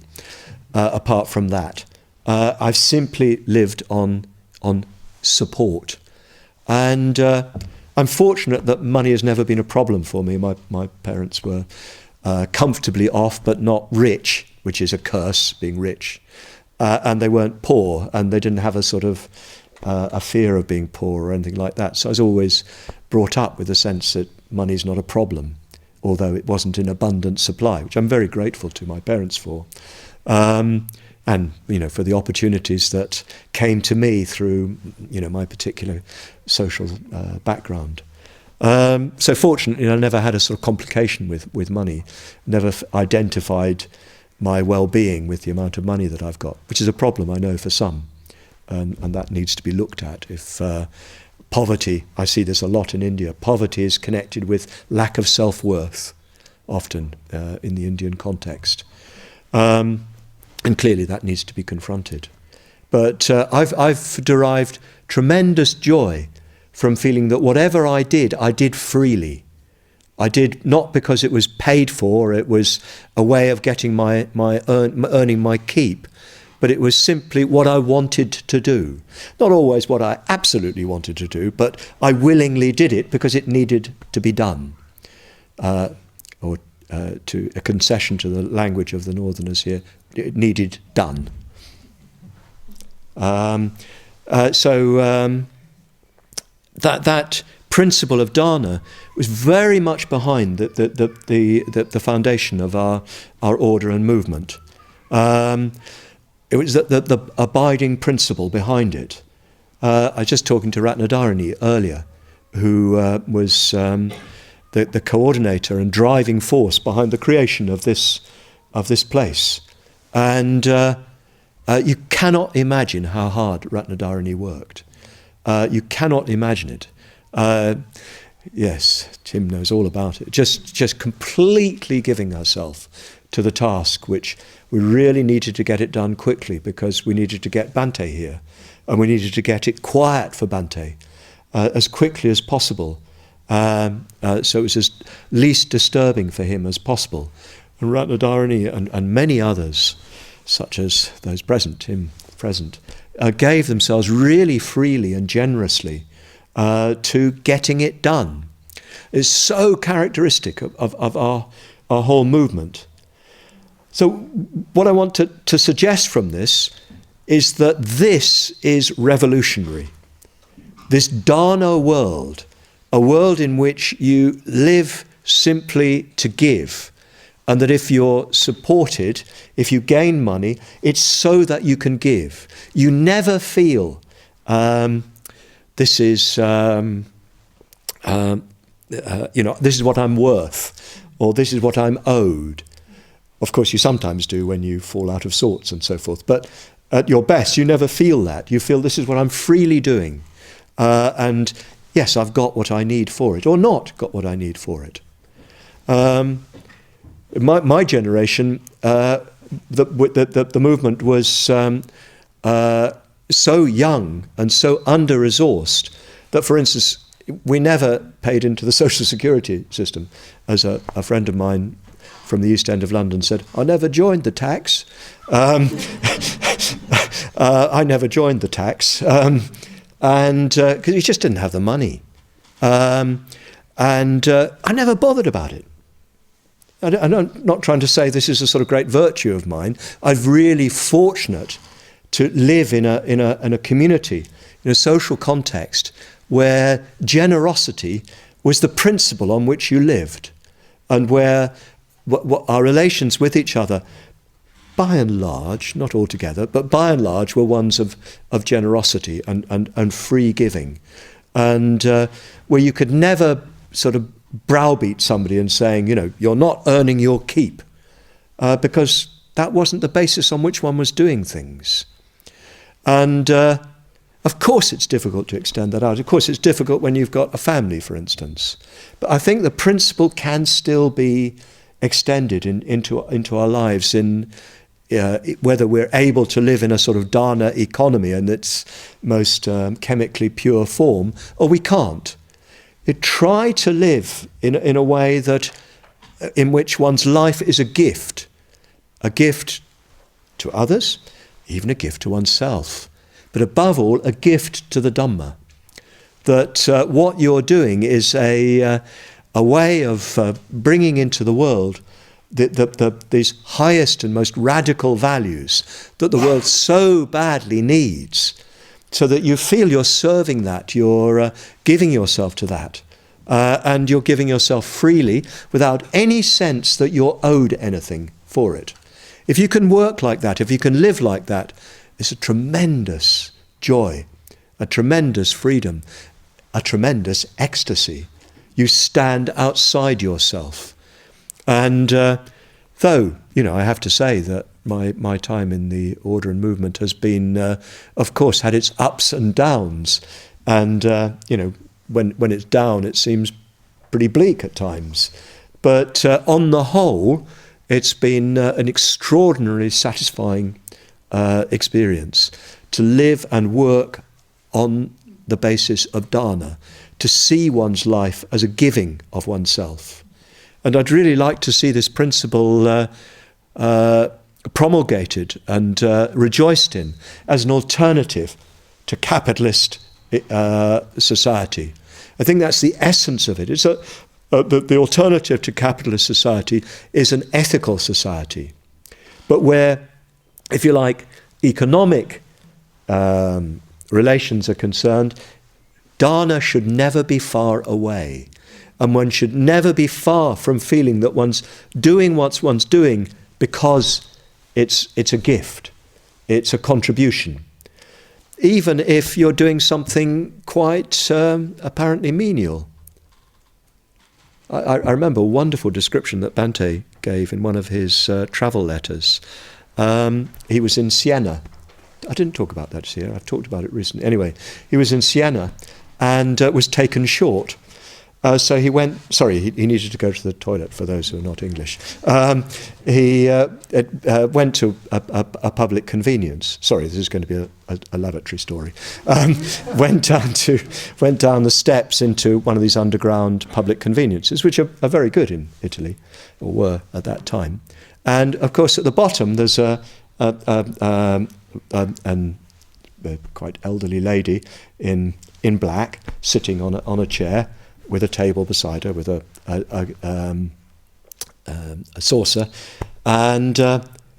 Apart from that, I've simply lived on support, and I'm fortunate that money has never been a problem for me. My parents were comfortably off, but not rich, which is a curse, being rich, and they weren't poor, and they didn't have a sort of a fear of being poor or anything like that. So I was always brought up with the sense that money's not a problem, although it wasn't in abundant supply, which I'm very grateful to my parents for. And, for the opportunities that came to me through, my particular social background. So fortunately, I never had a sort of complication with money, never identified my well-being with the amount of money that I've got, which is a problem, I know, for some. And that needs to be looked at. If poverty, I see this a lot in India, poverty is connected with lack of self-worth, often in the Indian context. And clearly that needs to be confronted. But I've derived tremendous joy from feeling that whatever I did freely. I did not because it was paid for, it was a way of getting earning my keep, but it was simply what I wanted to do. Not always what I absolutely wanted to do, but I willingly did it because it needed to be done. To a concession to the language of the Northerners here, it needed done. That principle of dana was very much behind the foundation of our order and movement. It was the abiding principle behind it. I was just talking to Ratnadharani earlier, who was the coordinator and driving force behind the creation of this place. And you cannot imagine how hard Ratnadharani worked. You cannot imagine it. Yes, Tim knows all about it. Just completely giving herself to the task, which we really needed to get it done quickly because we needed to get Bhante here, and we needed to get it quiet for Bhante as quickly as possible. So it was as least disturbing for him as possible. And Ratnadharani and many others, such as those present, Tim present, gave themselves really freely and generously to getting it done. It's so characteristic of our whole movement. So what I want to suggest from this is that this is revolutionary. This dana world, a world in which you live simply to give, and that if you're supported, if you gain money, it's so that you can give. You never feel this is this is what I'm worth, or this is what I'm owed. Of course, you sometimes do when you fall out of sorts and so forth. But at your best, you never feel that. You feel this is what I'm freely doing, and yes, I've got what I need for it, or not got what I need for it. My generation, the movement was so young and so under-resourced that, for instance, we never paid into the social security system. As a friend of mine from the East End of London said, I never joined the tax. I never joined the tax. And because he just didn't have the money. I never bothered about it. I'm not trying to say this is a sort of great virtue of mine. I'm really fortunate to live in a community, in a social context, where generosity was the principle on which you lived, and where what our relations with each other, by and large, not altogether, but by and large, were ones of generosity and free giving, and where you could never sort of browbeat somebody and saying, you're not earning your keep, because that wasn't the basis on which one was doing things. And of course it's difficult to extend that out. Of course it's difficult when you've got a family, for instance. But I think the principle can still be extended into our lives in whether we're able to live in a sort of dana economy in its most chemically pure form, or we can't. Try to live in a way in which one's life is a gift to others, even a gift to oneself, but above all, a gift to the Dhamma. That what you're doing is a way of bringing into the world these highest and most radical values that the world so badly needs, so that you feel you're serving that, you're giving yourself to that, and you're giving yourself freely without any sense that you're owed anything for it. If you can work like that, if you can live like that, it's a tremendous joy, a tremendous freedom, a tremendous ecstasy. You stand outside yourself. And though, I have to say that my time in the order and movement has been, of course, had its ups and downs. And, when it's down, it seems pretty bleak at times. But on the whole, it's been an extraordinarily satisfying experience to live and work on the basis of dana, to see one's life as a giving of oneself. And I'd really like to see this principle promulgated and rejoiced in as an alternative to capitalist society. I think that's the essence of it. It's the alternative to capitalist society is an ethical society, but where, if you like, economic relations are concerned, dana should never be far away. And one should never be far from feeling that one's doing what one's doing because it's a gift, it's a contribution. Even if you're doing something quite apparently menial. I remember a wonderful description that Bhante gave in one of his travel letters. He was in Siena. I didn't talk about that here, I've talked about it recently. Anyway, he was in Siena and was taken short. So he went, he needed to go to the toilet, for those who are not English. He went to a public convenience. Sorry, this is going to be a lavatory story. Went down the steps into one of these underground public conveniences, which are very good in Italy, or were at that time. And of course, at the bottom, there's a quite elderly lady in black, sitting on a chair, with a table beside her, with a saucer, and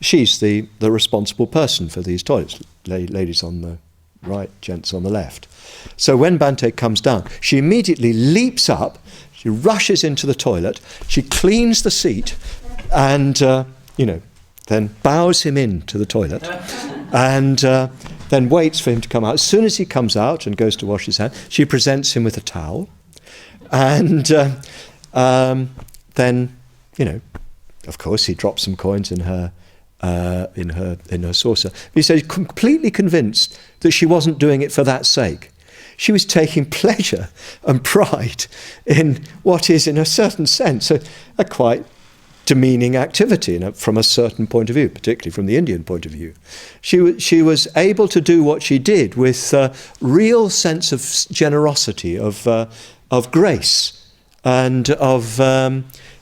she's the responsible person for these toilets. Ladies on the right, gents on the left. So when Bhante comes down, she immediately leaps up, she rushes into the toilet, she cleans the seat, and then bows him into the toilet, and then waits for him to come out. As soon as he comes out and goes to wash his hands, she presents him with a towel. And then, of course, he drops some coins in her saucer. But he said, completely convinced that she wasn't doing it for that sake. She was taking pleasure and pride in what is, in a certain sense, a quite demeaning activity from a certain point of view, particularly from the Indian point of view. She was able to do what she did with a real sense of generosity, of grace, and of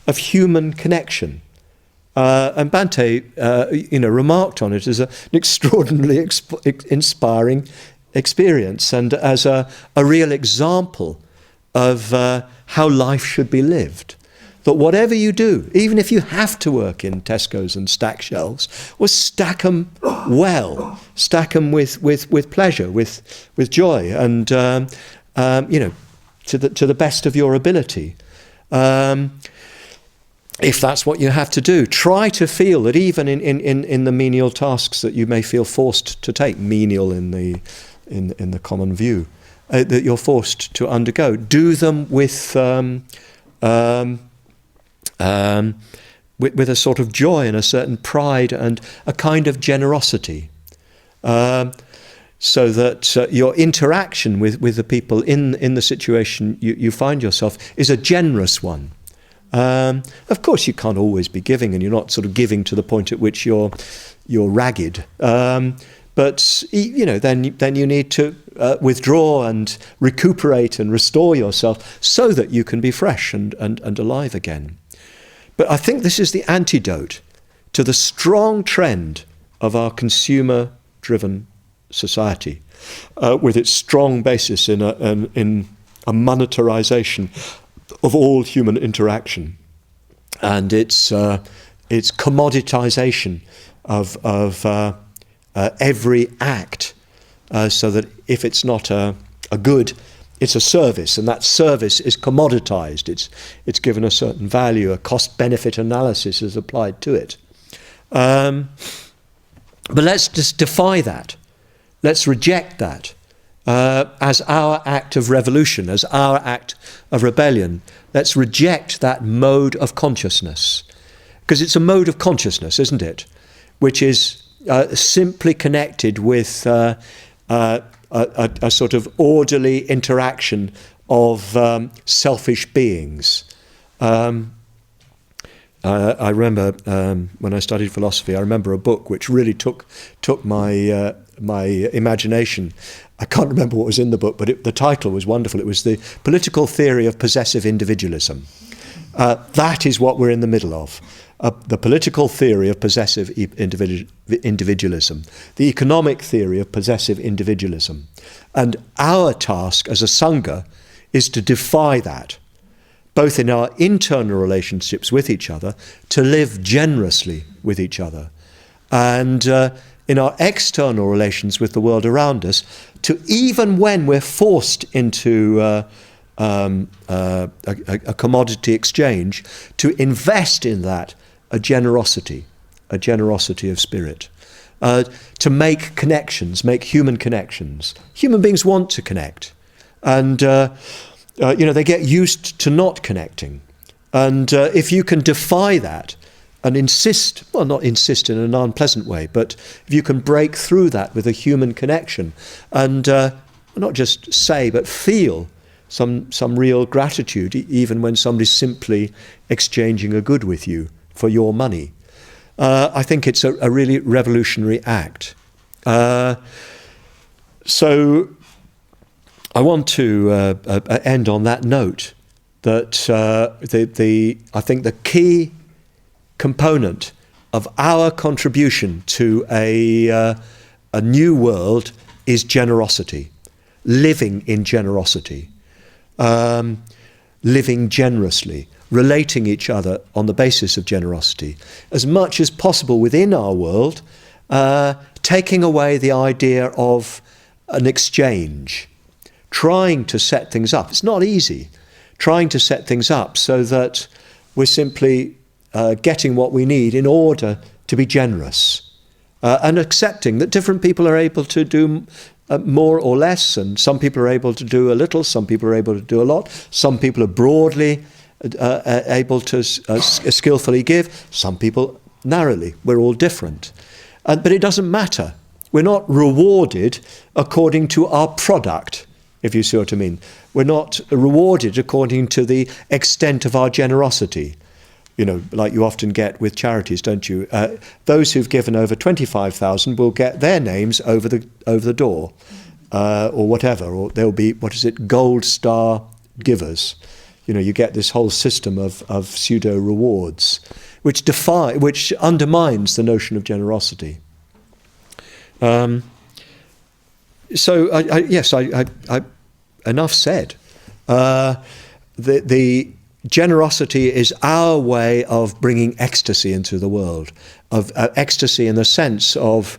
human connection. And Bhante, remarked on it as an extraordinarily inspiring experience, and as a real example of how life should be lived. That whatever you do, even if you have to work in Tesco's and stack shelves, stack them well, stack them with pleasure, with joy, and to the best of your ability. If that's what you have to do, try to feel that even in the menial tasks that you may feel forced to take, menial in the common view, that you're forced to undergo, do them with a sort of joy and a certain pride and a kind of generosity. So that your interaction with the people in the situation you find yourself is a generous one. Of course, you can't always be giving, and you're not sort of giving to the point at which you're ragged. But then you need to withdraw and recuperate and restore yourself so that you can be fresh and alive again. But I think this is the antidote to the strong trend of our consumer-driven society, with its strong basis in a monetarization of all human interaction, and its commoditization of every act, so that if it's not a good, it's a service, and that service is commoditized. It's given a certain value. A cost-benefit analysis is applied to it. But let's just defy that. Let's reject that as our act of revolution, as our act of rebellion. Let's reject that mode of consciousness, because it's a mode of consciousness, isn't it? Which is simply connected with a sort of orderly interaction of selfish beings. I remember when I studied philosophy, I remember a book which really took my my imagination. I can't remember what was in the book, but the title was wonderful. It was The Political Theory of Possessive Individualism. That is what we're in the middle of. The political theory of possessive individualism, the economic theory of possessive individualism. And our task as a Sangha is to defy that, both in our internal relationships with each other, to live generously with each other, and in our external relations with the world around us, to, even when we're forced into a commodity exchange, to invest in that a generosity of spirit, to make connections, make human connections. Human beings want to connect, and they get used to not connecting. And if you can defy that and insist, well, not insist in an unpleasant way, but if you can break through that with a human connection and not just say but feel some real gratitude, even when somebody's simply exchanging a good with you for your money, I think it's a really revolutionary act. So I want to end on that note, that I think the key component of our contribution to a new world is generosity, living in generosity, living generously, relating each other on the basis of generosity, as much as possible within our world, taking away the idea of an exchange, trying to set things up. It's not easy, trying to set things up so that we're simply getting what we need in order to be generous, and accepting that different people are able to do more or less, and some people are able to do a little, some people are able to do a lot, some people are broadly able to skillfully give, some people narrowly. We're all different. But it doesn't matter. We're not rewarded according to our product, if you see what I mean. We're not rewarded according to the extent of our generosity. You know, like you often get with charities, don't you? Those who've given over 25,000 will get their names over the door, or whatever, or there'll be, gold star givers. You know, you get this whole system of pseudo rewards, which undermines the notion of generosity. Enough said. The generosity is our way of bringing ecstasy into the world, of ecstasy in the sense of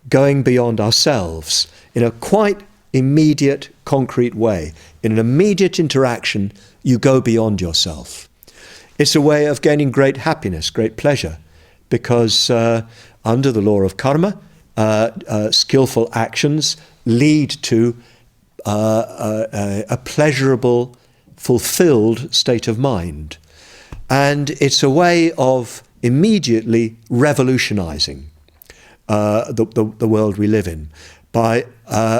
going beyond ourselves in a quite immediate, concrete way. In an immediate interaction, you go beyond yourself. It's a way of gaining great happiness, great pleasure, because under the law of karma, skillful actions lead to a pleasurable, fulfilled state of mind. And it's a way of immediately revolutionizing the world we live in by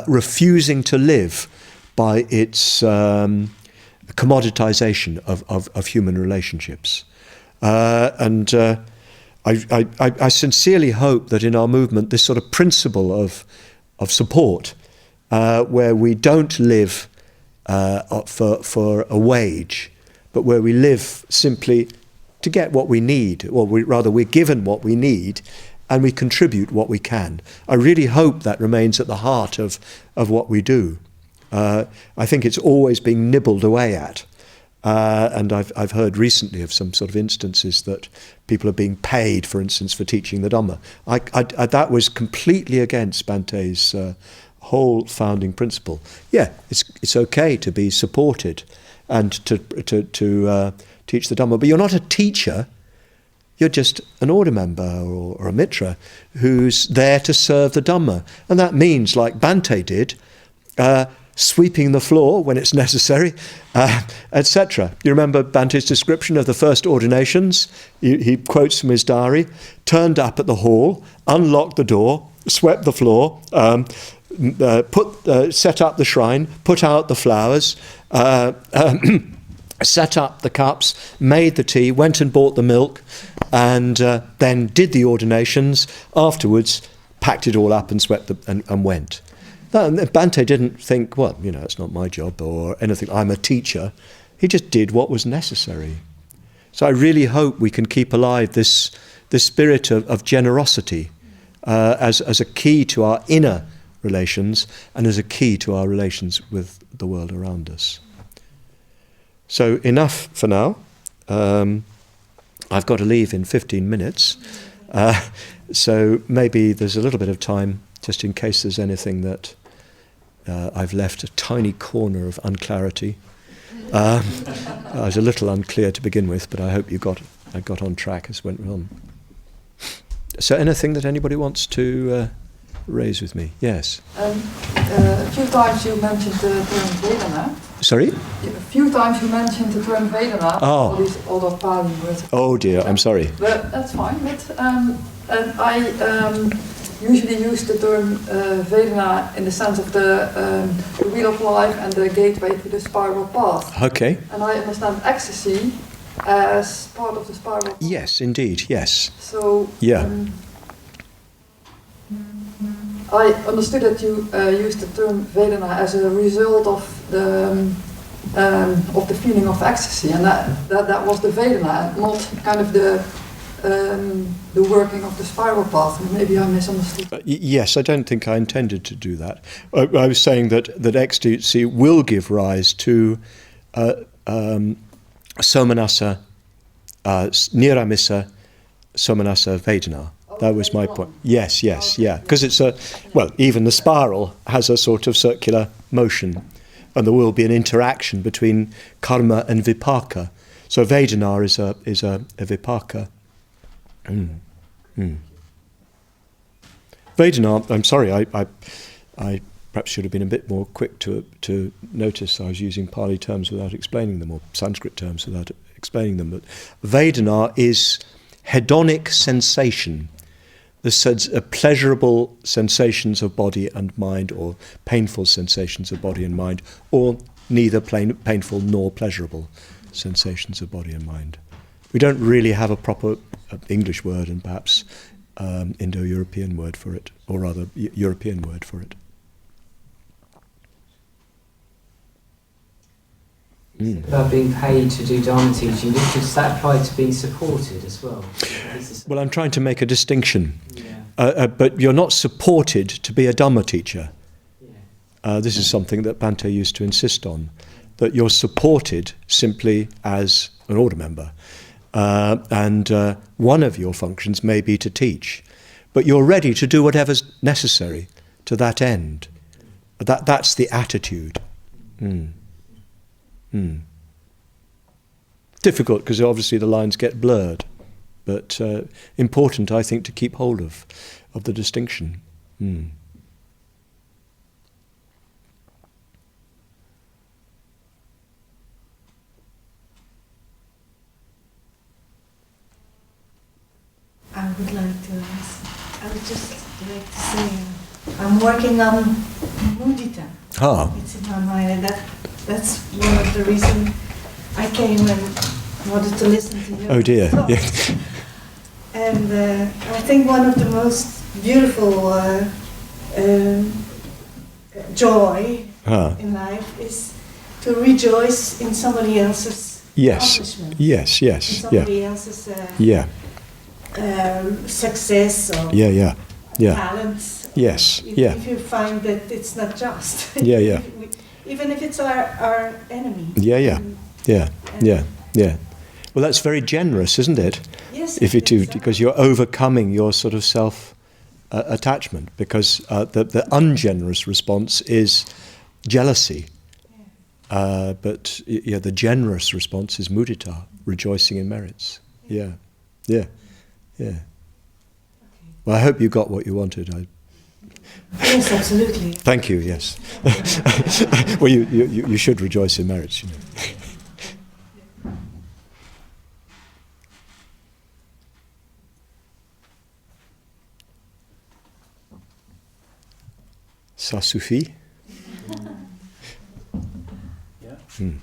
refusing to live by its commoditization of human relationships. I sincerely hope that in our movement, this sort of principle of support, where we don't live for a wage, but where we live simply to get what we need, or rather we're given what we need and we contribute what we can. I really hope that remains at the heart of what we do. I think it's always being nibbled away at. And I've heard recently of some sort of instances that people are being paid, for instance, for teaching the Dhamma. That was completely against Bante's whole founding principle. Yeah, it's okay to be supported and to teach the Dhamma, but you're not a teacher. You're just an order member or a mitra who's there to serve the Dhamma. And that means, like Bante did, sweeping the floor when it's necessary, etc. You remember Bante's description of the first ordinations? He quotes from his diary: turned up at the hall, unlocked the door, swept the floor, set up the shrine, put out the flowers, set up the cups, made the tea, went and bought the milk, and then did the ordinations. Afterwards, packed it all up and swept and went. Bante didn't think, well, it's not my job or anything. I'm a teacher. He just did what was necessary. So I really hope we can keep alive this spirit of generosity as a key to our inner relations and as a key to our relations with the world around us. So enough for now. I've got to leave in 15 minutes. So maybe there's a little bit of time just in case there's anything that I've left a tiny corner of unclarity. I was a little unclear to begin with, but I hope I got on track as went on. So anything that anybody wants to raise with me? Yes. A few times you mentioned the term Vedana. Sorry? A few times you mentioned the term Vedana. Oh. All those Pali words. Oh dear, I'm sorry. But that's fine. But and I usually use the term Vedana in the sense of the wheel of life and the gateway to the spiral path. Okay. And I understand ecstasy as part of the spiral path. Yes, indeed, yes. So yeah. I understood that you used the term Vedana as a result of the feeling of ecstasy, and that was the Vedana, not kind of the working of the spiral path. Maybe I misunderstood. Yes, I don't think I intended to do that. I was saying that ecstasy will give rise to somanasa, niramisa, somanasa Vedana. That was my point. Yes, yeah. Because it's even the spiral has a sort of circular motion, and there will be an interaction between karma and vipaka. So Vedana is a vipaka. Vedana, I'm sorry, I perhaps should have been a bit more quick to notice I was using Pali terms without explaining them, or Sanskrit terms without explaining them. But Vedana is hedonic sensation. The pleasurable sensations of body and mind, or painful sensations of body and mind, or neither painful nor pleasurable sensations of body and mind. We don't really have a proper English word and perhaps Indo-European word for it, or rather European word for it. About being paid to do Dharma teaching, does that apply to being supported as well? Well, I'm trying to make a distinction. Yeah. But you're not supported to be a Dhamma teacher. Yeah. This is something that Bante used to insist on, that you're supported simply as an order member. And one of your functions may be to teach, but you're ready to do whatever's necessary to that end. That's the attitude. Difficult because obviously the lines get blurred, but important, I think, to keep hold of the distinction. I would like to ask, I would just like to say, I'm working on mudita. Ah. It's in my mind, and that That's one of the reasons I came and wanted to listen to you. Oh dear. talk. Yeah. And I think one of the most beautiful joy Ah. in life is to rejoice in somebody else's Yes. accomplishment. Yes. In Yes. Yeah. somebody else's Yeah. success or Yeah. Yeah. Yeah. talents. Yes. If, Yeah. if you find that it's not just. Yeah. Yeah. Even if it's our enemy. Yeah. Yeah. Yeah. Yeah. Yeah. Well, that's very generous, isn't it? Yes. If you do, exactly. because you're overcoming your sort of self attachment. Because the ungenerous response is jealousy, but yeah, the generous response is mudita, rejoicing in merits. Yeah, yeah, yeah. Well, I hope you got what you wanted. Yes, absolutely. Thank you. Yes. Well, you should rejoice in merits. You know. Ça suffit? Yeah. Hmm.